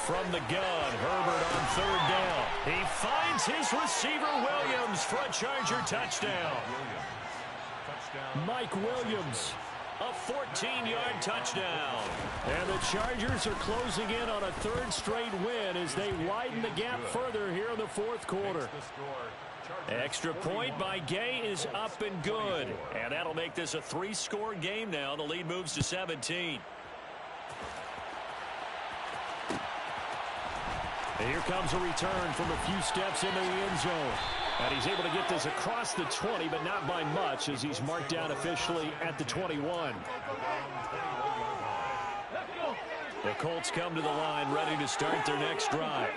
From the gun, Herbert on 3rd down. He finds his receiver Williams for a Charger touchdown. Mike Williams, a 14-yard touchdown. And the Chargers are closing in on a 3rd straight win as they widen the gap further here in the 4th quarter. Extra point by Gay is up and good. And that'll make this a 3-score game now. The lead moves to 17. And here comes a return from a few steps into the end zone. And he's able to get this across the 20, but not by much as he's marked down officially at the 21. The Colts come to the line ready to start their next drive.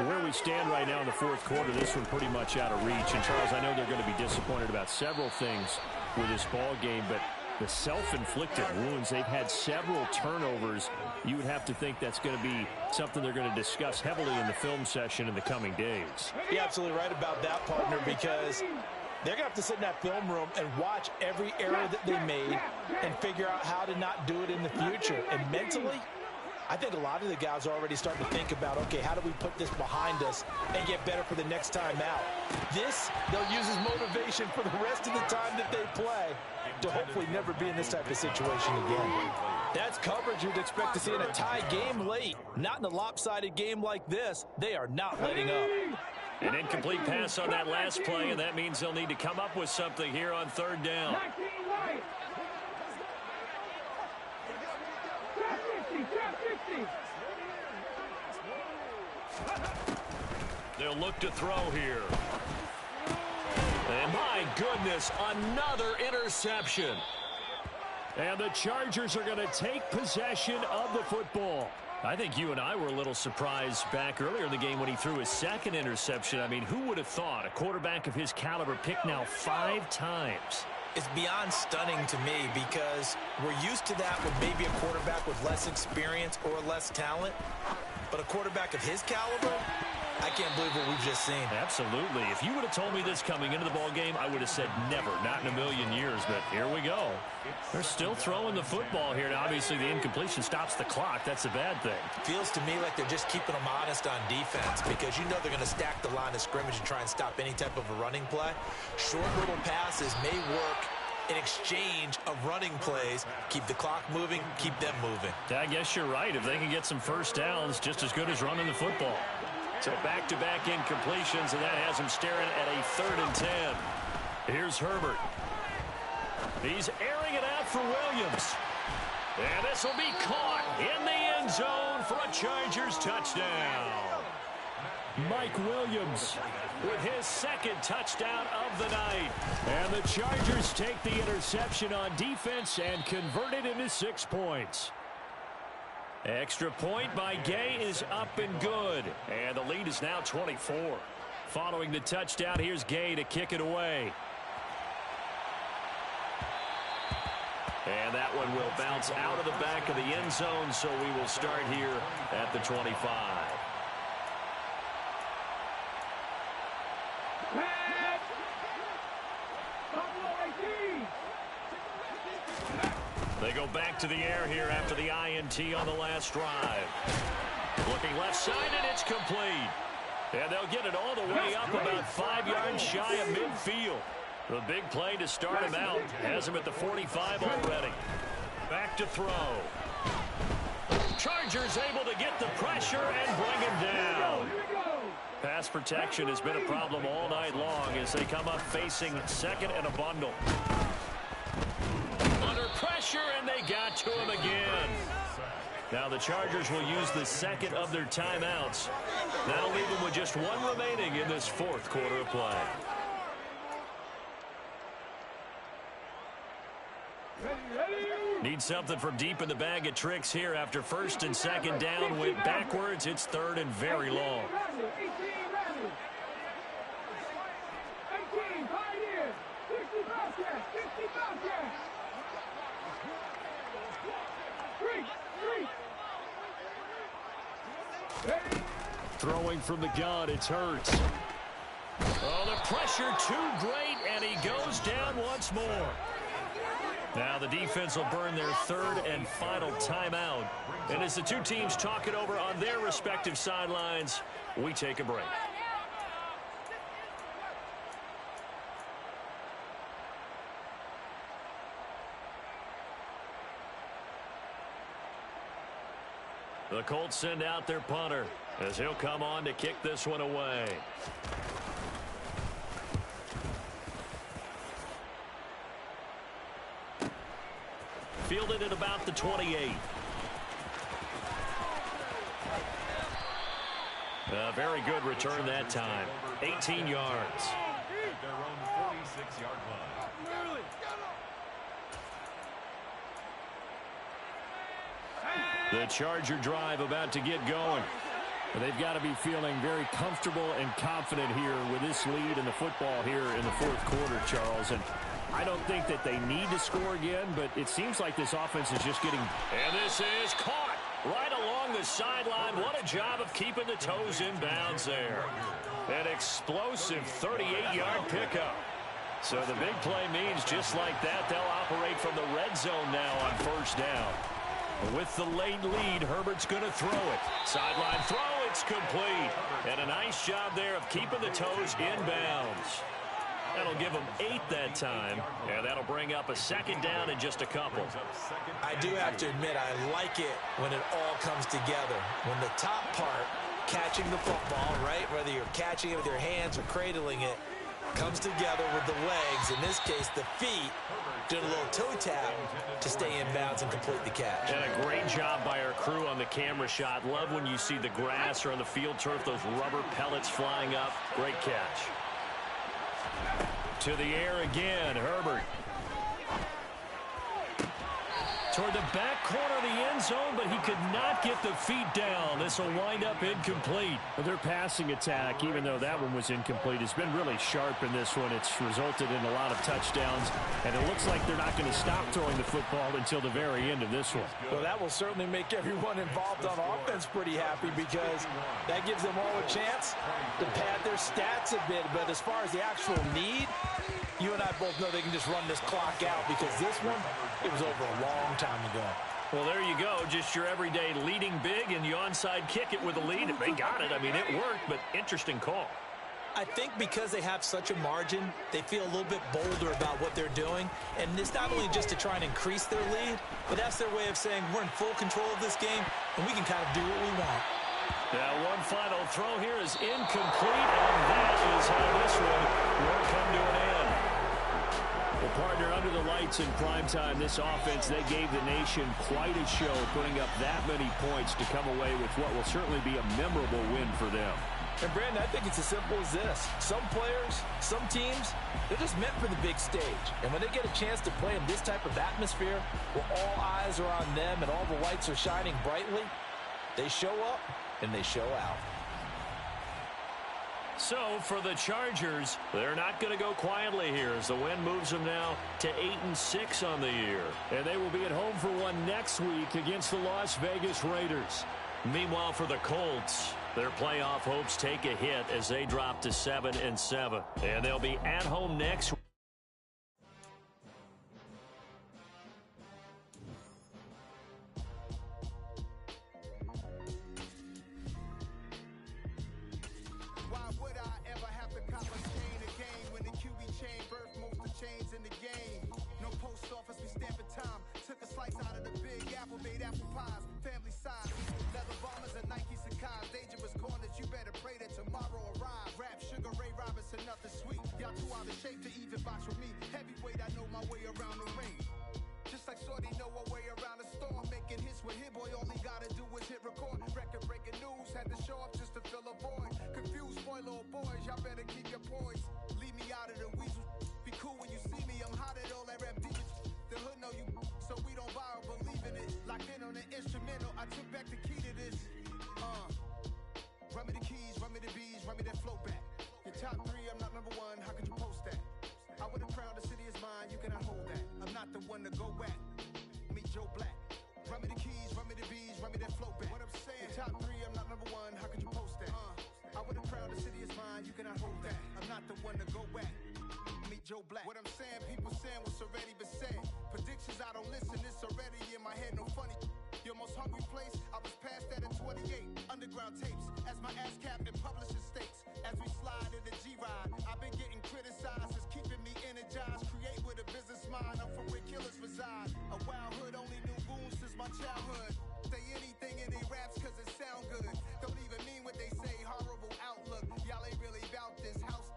Where we stand right now in the 4th quarter, this one pretty much out of reach. And, Charles, I know they're going to be disappointed about several things with this ball game, but the self-inflicted wounds, they've had several turnovers. You would have to think that's going to be something they're going to discuss heavily in the film session in the coming days. You're absolutely right about that, partner, because they're going to have to sit in that film room and watch every error that they made and figure out how to not do it in the future. And mentally, I think a lot of the guys are already starting to think about, okay, how do we put this behind us and get better for the next time out? This, they'll use as motivation for the rest of the time that they play to hopefully never be in this type of situation again. That's coverage you'd expect to see in a tie game late. Not in a lopsided game like this. They are not letting up. An incomplete pass on that last play, and that means they'll need to come up with something here on 3rd down. They'll look to throw here. And my goodness, another interception. And the Chargers are going to take possession of the football. I think you and I were a little surprised back earlier in the game when he threw his 2nd interception. I mean, who would have thought a quarterback of his caliber picked now 5 times? It's beyond stunning to me because we're used to that with maybe a quarterback with less experience or less talent. But a quarterback of his caliber, I can't believe what we've just seen. Absolutely. If you would have told me this coming into the ball game, I would have said never, not in a million years. But here we go. They're still throwing the football here. Now, obviously, the incompletion stops the clock. That's a bad thing. Feels to me like they're just keeping them honest on defense because you know they're going to stack the line of scrimmage and try and stop any type of a running play. Short little passes may work in exchange of running plays. Keep the clock moving, keep them moving. I guess you're right. If they can get some first downs, just as good as running the football. So back-to-back incompletions, and that has him staring at a 3rd and 10. Here's Herbert. He's airing it out for Williams. And this will be caught in the end zone for a Chargers touchdown. Mike Williams with his 2nd touchdown of the night. And the Chargers take the interception on defense and convert it into 6 points. Extra point by Gay is up and good. And the lead is now 24. Following the touchdown, here's Gay to kick it away. And that one will bounce out of the back of the end zone, so we will start here at the 25. They go back to the air here after the INT on the last drive. Looking left side, and it's complete. And they'll get it all the way up about 5 yards shy of midfield. The big play to start him out has him at the 45 already. Back to throw. Chargers able to get the pressure and bring him down. Pass protection has been a problem all night long as they come up facing 2nd and a bundle. Under pressure, and they got to him again. Now the Chargers will use the 2nd of their timeouts. That'll leave them with just 1 remaining in this 4th quarter of play. Need something from deep in the bag of tricks here after 1st and 2nd down. Went backwards. It's 3rd and very long. Throwing from the gun, it's Hurts. Oh, the pressure too great, and he goes down once more. Now the defense will burn their 3rd and final timeout. And as the two teams talk it over on their respective sidelines, we take a break. The Colts send out their punter as he'll come on to kick this one away. Fielded at about the 28. A very good return that time. 18 yards. At their own 46-yard line. The Charger drive about to get going. They've got to be feeling very comfortable and confident here with this lead in the football here in the 4th quarter, Charles. And I don't think that they need to score again, but it seems like this offense is just getting... And this is caught right along the sideline. What a job of keeping the toes in bounds there. An explosive 38-yard pickup. So the big play means just like that, they'll operate from the red zone now on 1st down. With the late lead, Herbert's going to throw it. Sideline throw, it's complete. And a nice job there of keeping the toes in bounds. That'll give them 8 that time, and that'll bring up a 2nd down in just a couple. I do have to admit, I like it when it all comes together. When the top part, catching the football, right, whether you're catching it with your hands or cradling it, comes together with the legs, in this case the feet, doing a little toe tap to stay in bounds and complete the catch. And a great job by our crew on the camera shot. Love when you see the grass or on the field turf, those rubber pellets flying up. Great catch. To the air again, Herbert. toward the back corner of the end zone, but he could not get the feet down. This will wind up incomplete. Their passing attack, even though that one was incomplete, has been really sharp in this one. It's resulted in a lot of touchdowns, and it looks like they're not going to stop throwing the football until the very end of this one. Well, that will certainly make everyone involved on offense pretty happy, because that gives them all a chance to pad their stats a bit. But as far as the actual need, you and I both know they can just run this clock out, because this one, it was over a long time ago. Well, there you go. Just your everyday leading big, and you onside kick it with a lead. They got it. I mean, it worked, but interesting call. I think because they have such a margin, they feel a little bit bolder about what they're doing. And it's not only just to try and increase their lead, but that's their way of saying we're in full control of this game, and we can kind of do what we want. Now, one final throw here is incomplete, and that is how this one will come to an end. Well, partner, under the lights in primetime, this offense, they gave the nation quite a show, putting up that many points to come away with what will certainly be a memorable win for them. And, Brandon, I think it's as simple as this. Some players, some teams, they're just meant for the big stage. And when they get a chance to play in this type of atmosphere, where all eyes are on them and all the lights are shining brightly, they show up and they show out. So, for the Chargers, they're not going to go quietly here as the win moves them now to 8-6 on the year. And they will be at home for one next week against the Las Vegas Raiders. Meanwhile, for the Colts, their playoff hopes take a hit as they drop to 7-7. And they'll be at home next week. Joe Black. What I'm saying, people saying what's already been said. Predictions, I don't listen, it's already in my head, no funny. Your most hungry place, I was past that at 28. Underground tapes, as my ass cap in publishing stakes. As we slide in the G-Ride, I've been getting criticized, it's keeping me energized. Create with a business mind, I'm from where killers reside. A wild hood, only knew goons since my childhood. Say anything in they raps cause it sound good. Don't even mean what they say, horrible outlook. Y'all ain't really about this house.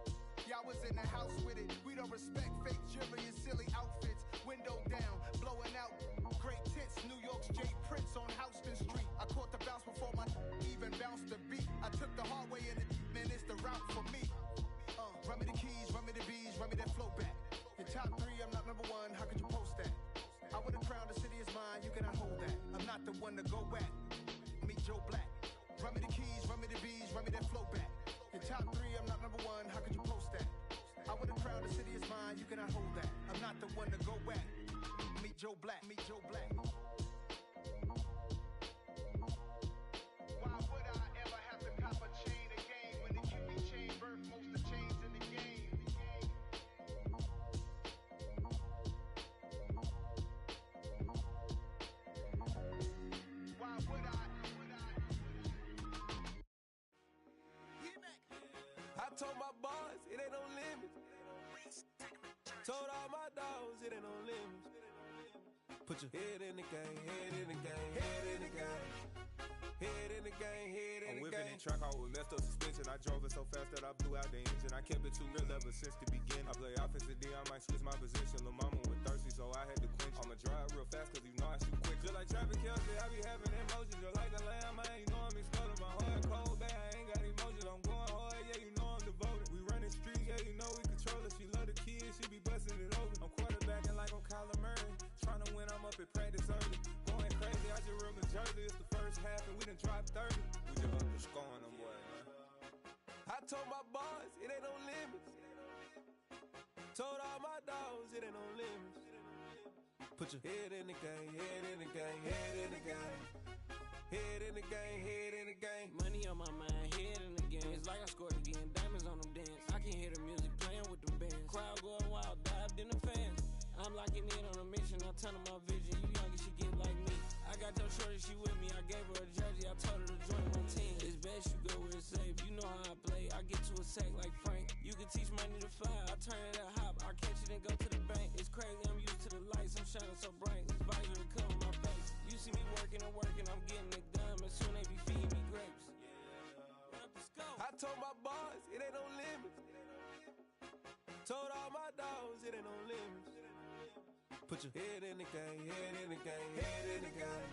Y'all was in the house with it. We don't respect fake jewelry and silly outfits. Window down, blowing out great tits. New York's Jay Prince on Houston Street. I caught the bounce before my even bounced the beat. I took the hard way and man, it's the route for me. Run me the keys, run me the bees, run me that flow back. Your top three, I'm not number one. How could you post that? I would have crowned the city is mine. You cannot hold that. I'm not the one to go back. Meet Joe Black. Run me the keys, run me the bees, run me that flow back. Your top three, I'm not number one. How could you post that? I would have crowned the city is mine. You cannot hold that. I'm not the one to go back. Meet Joe Black. Meet Joe Black. Why would I ever have to cop a chain again when the QB chain birthed most of the chains in the game? Why would I? I told my boys it ain't no limits. Told all my dogs it ain't no limits. Put your head in the game, head in the game, head in the game. Head in the game, head in the game. I'm whipping and track out with messed up suspension. I drove it so fast that I blew out the engine. I kept it too real ever since the beginning. I play offensive D, I might switch my position. Lil' mama was thirsty, so I had to quench. I'ma drive real fast cause you know I shoot quick. Just like Travis Kelce, I be having emotions. Just like a lamb, I ain't know I'm exploding. My heart cold, bad, I ain't got emotions. I'm going hard, yeah, you know I'm devoted. We running streets, yeah, you know we control it. She love the kids, she be busting it over. I'm quarterbacking like I'm Kyler Murray. Trying to win, I'm up at practice early. Jersey, it's the first half and we done dropped 30. We just underscoring them, boy, man. I told my boys, it ain't no limits. Told all my dogs, it ain't no limits. Put your head in the game, head in the game, head in the game. Head in the game, head in the game. Money on my mind, head in the game. It's like I scored again, diamonds on them dance. I can hear the music playing with the bands. Crowd going wild, dived in the fans. I'm locking in on a mission, I turn on my vision. You young, she get like me. I got your shorty, she with me. I gave her a jersey, I told her to join my team. It's best you go where it's safe. You know how I play. I get to a sack like Frank. You can teach money to fly. I turn it a hop. I catch it and go to the bank. It's crazy, I'm used to the lights. I'm shining so bright. This visor will cover my face. You see me working and working. I'm getting it done. And soon they be feeding me grapes. I told my boys, it ain't no limits. Told all my dogs, it ain't no limits. Put your head in the game, head in the game, head in the game.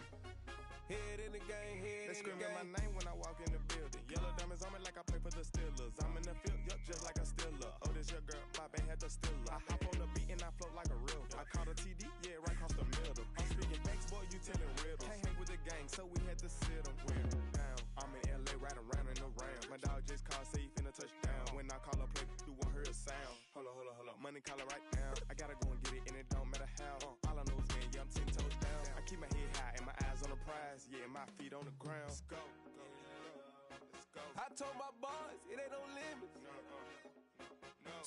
Head in the game, head in the game. They screaming my name when I walk in the building. Yellow diamonds on me like I play for the Steelers. I'm in the field, yup, just like a Steeler. Oh, this your girl, my band had the Steeler. I hop on the beat and I float like a real. I caught a TD, yeah, right across the middle. I'm speaking thanks, boy, you telling riddles. Can't hang with the gang, so we had to sit them down. I'm in LA, riding around and around. My dog just called, say he finna touch down. When I call a play, you won't hear a sound. Hold up, money calling right now. I gotta go and get it, and it don't matter how. All I know is, man, yeah, I'm 10 toes down. I keep my head high and my eyes on the prize. Yeah, and my feet on the ground. Let's go. I told my boys, it ain't no limits.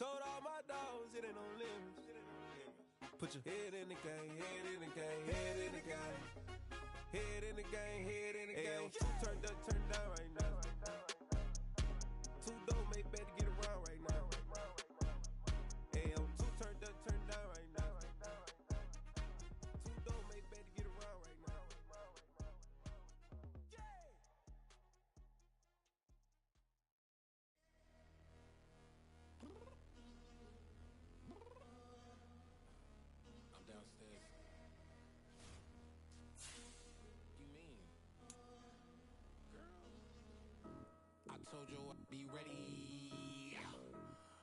Told all my dogs, it ain't no limits. Put your head in the game, head in the game, head in the game. Head in the game, head in the game. Turn down right now. Two dope make better get around right now. Hey, I'm two turn down right now. Two dope make better get around right now. I'm downstairs. You mean? Girl. I told you I'd be ready.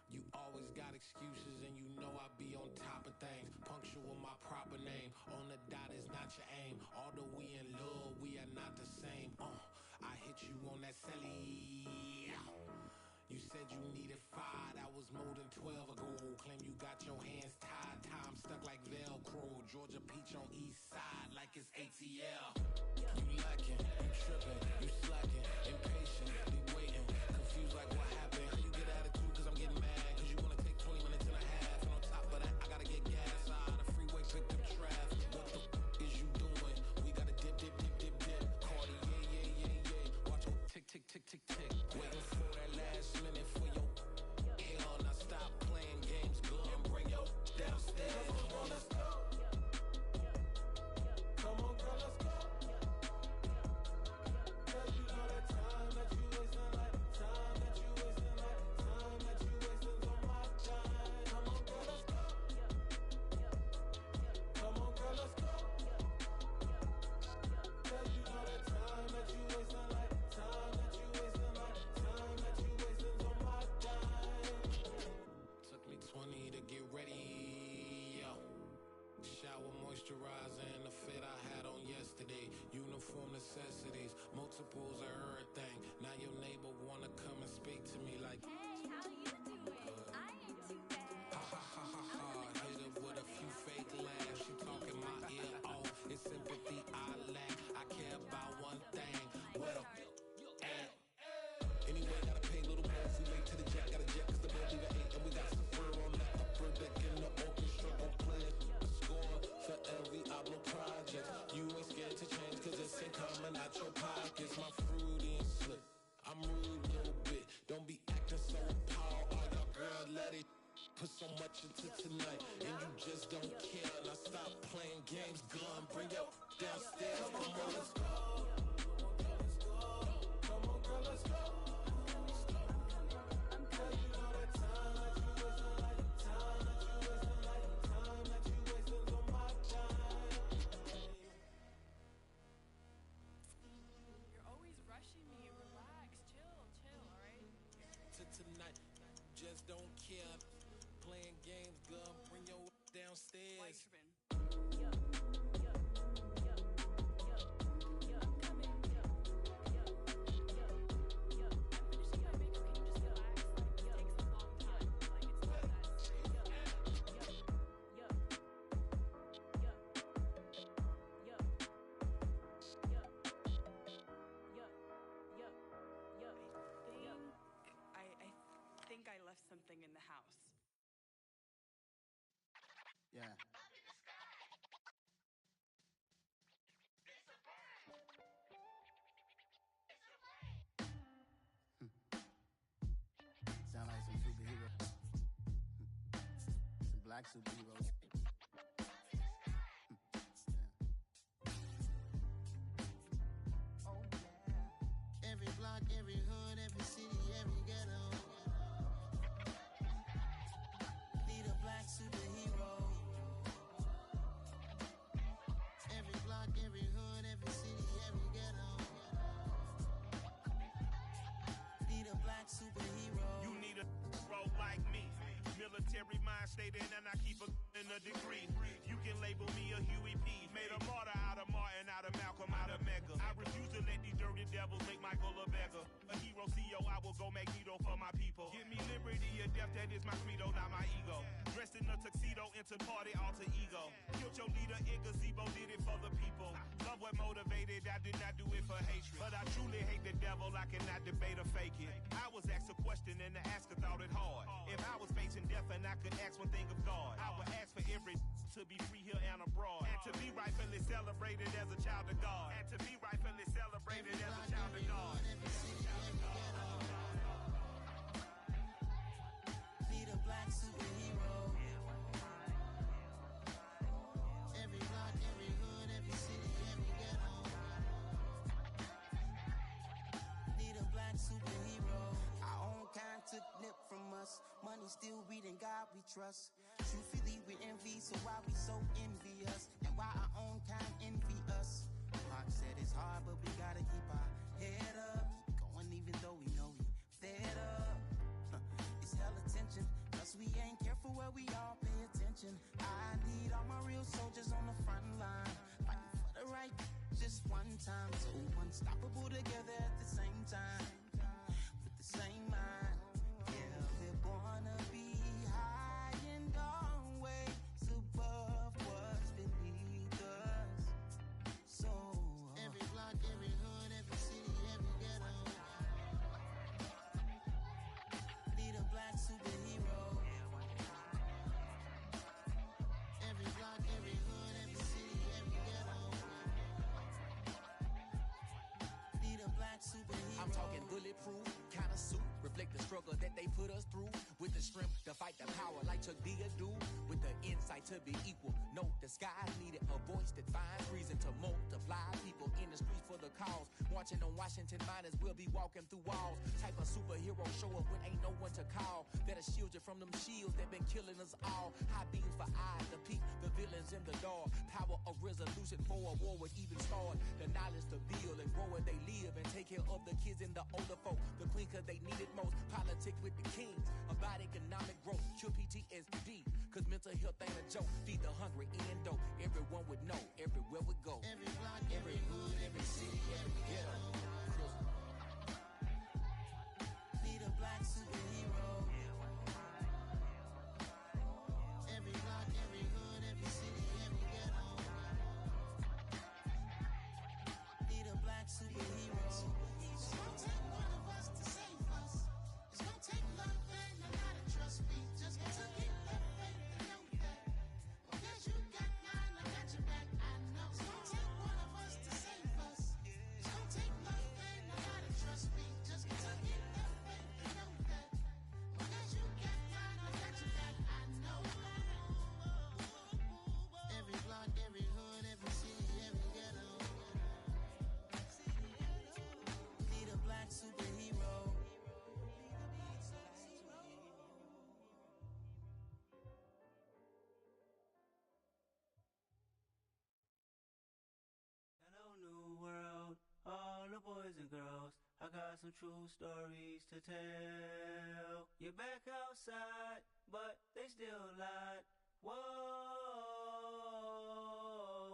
You always got excuses and you know I be on top of things. Punctual my proper name. On the dot is not your aim. Although we in love, we are not the same. I hit you on that celly. You said you needed 5, that was more than 12 ago. Claim you got your hands tied, time stuck like Velcro. Georgia Peach on east side like it's ATL. You lacking, you tripping, you slacking, impatient, be waiting, confused like what happened. You get attitude cause I'm getting mad, cause you wanna take 20 minutes and a half. And on top of that, I gotta get gas out of the freeway, pick up traffic. What the is you doing? We gotta dip. Cardi, yeah. Watch your tick. Waiting for that last minute for your hell. Now stop playing games, go and bring your downstairs. Come on, let's go. Come on, girl, let's go. Cause you know that time that you wasting, like time that you wasting, like time that you wasting on my time. Come on, girl, let's go. Come on, girl, let's go. Cause you know that time that you wasting, like time that you wasting, like time that you wasting on my time. Took me 20 to get ready, yo. Shower moisturizer and the fit I had on yesterday. Uniform necessities, multiples of everything. Now your neighbor wanna come and speak to me like, hey, how you doing? I ain't too bad. ha. Hit her with a few fake laughs. She talking my ear off. It's sympathy I lack. I care about one thing. Where the at? Anyway, gotta pay a little more if we late to the jack. Got a jet cause the bed leave at 8. And we got Safir on the upper deck in the orchestra. On play a score for every album project. You ain't scared to change cause this ain't coming out your pockets. My fruity and slick. I'm rude a little bit. Don't be acting so appalled. All y'all girl let it put so much into tonight. And you just don't care. Now stop playing games. Gun, bring your downstairs. Come on, let's go. Come on, girl, let's go. Cause you know that time that you wasting, like time that you wasting, like time that you wasting on my time. You're always rushing me. Relax, chill, alright? To tonight, just don't care. Playing games, gun, bring your downstairs. Why you tripping? Yeah. Sound like some superheroes. Some black superheroes. Oh, yeah. Every block, every hood, every city, every ghetto. Need a black superhero. Every block, every hood, every city, every ghetto. Need a black superhero. You need a hero like me. Military mind stated, and I keep in a degree. You can label me a Huey P. Made a martyr out of Martin, out of Malcolm, out of Mega. I refuse to let these dirty devils make Michael a beggar. A hero CEO, I will go Magneto for my people. Give me liberty or death, that is my credo, not my ego. Dressed in a tuxedo, into party alter ego. Killed your leader, in gazebo, did it for the people. Love what motivated, I did not do it for hatred. But I truly hate the devil, I cannot debate or fake it. I was asked a question and the asker thought it hard. If I was facing death and I could ask one thing of God, I would ask for every to be free here and abroad. And to be rightfully celebrated as a child of God. And to be rightfully celebrated as a child of God. Need a black superhero. Every block, every hood, every city, every ghetto. Need a black superhero. Our own kind took nip from us. Money still reading God we trust. Truthfully we envy, so why we so envious? And why our own kind envy us? Mark said it's hard, but we gotta keep our head up. Going even though we know we fed up. It's hell attention, cause we ain't careful where we all pay attention. I need all my real soldiers on the front line, fighting for the right just one time. So unstoppable together at the same time, with the same mind. Yeah, we're gonna be high and always above what's beneath us. So every block, every hood, every city, every ghetto. Need a black superhero. Every block, every hood, every city, every ghetto. Need a black superhero. I'm talking bulletproof kind of suit, reflect the struggle that they put us through. With the strength to fight the power like Chuck D do. With the insight to be equal. Note the skies needed a voice that finds reason to multiply. People in the streets for the cause. Marching on Washington miners will be walking through walls. Type of superhero show up when ain't no one to call. That'll shield you from them shields that been killing us all. High beams for eyes to peek the villains in the dark. Power of resolution for a war would even start. The knowledge to build and grow where they live and take care of the kids and the older folk. The queen cause they need it most. Politic with the kings. About economic growth. Cure PTSD. Cause mental health ain't a joke. Feed the hungry and dope. Everyone would know. Everywhere we go. Every block, every hood, every city, every ghetto. Need a black superhero. Every block, every hood, every city, every ghetto. Need a black superhero. It's gonna take one of us to save us. It's gonna take love and a lot of trust. We just got to keep that faith and know that. Because you got mine, I got your back. I know. It's gonna take one of us to save us. It's gonna take love and a lot of trust. We just got to keep that faith and know that. Because you got mine, I got your back. I know. Every block, every hood, every city, every ghetto. Need a black superhero. Hello, new world, all the boys and girls. I got some true stories to tell. You're back outside, but they still lied. Whoa,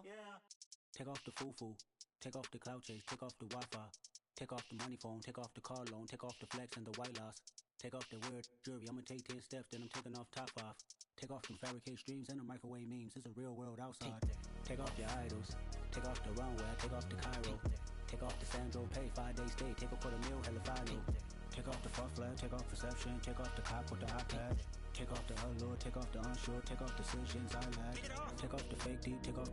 yeah. Take off the foo-foo, take off the cloud chase, take off the Wi-Fi. Take off the money phone, take off the car loan, take off the flex and the white loss. Take off the weird jewelry, I'ma take 10 steps, then I'm taking off top off. Take off them fabricated streams and the microwave memes, it's a real world outside. Take off your idols, take off the runway, take off the Cairo. Take off the Sandro pay, 5-day stay, take a $250,000 hella follow. Take off the fuck flag, take off perception, take off the cop with the iPad. Take off the allure, take off the unsure, take off decisions I lack. Take off the fake deep, take off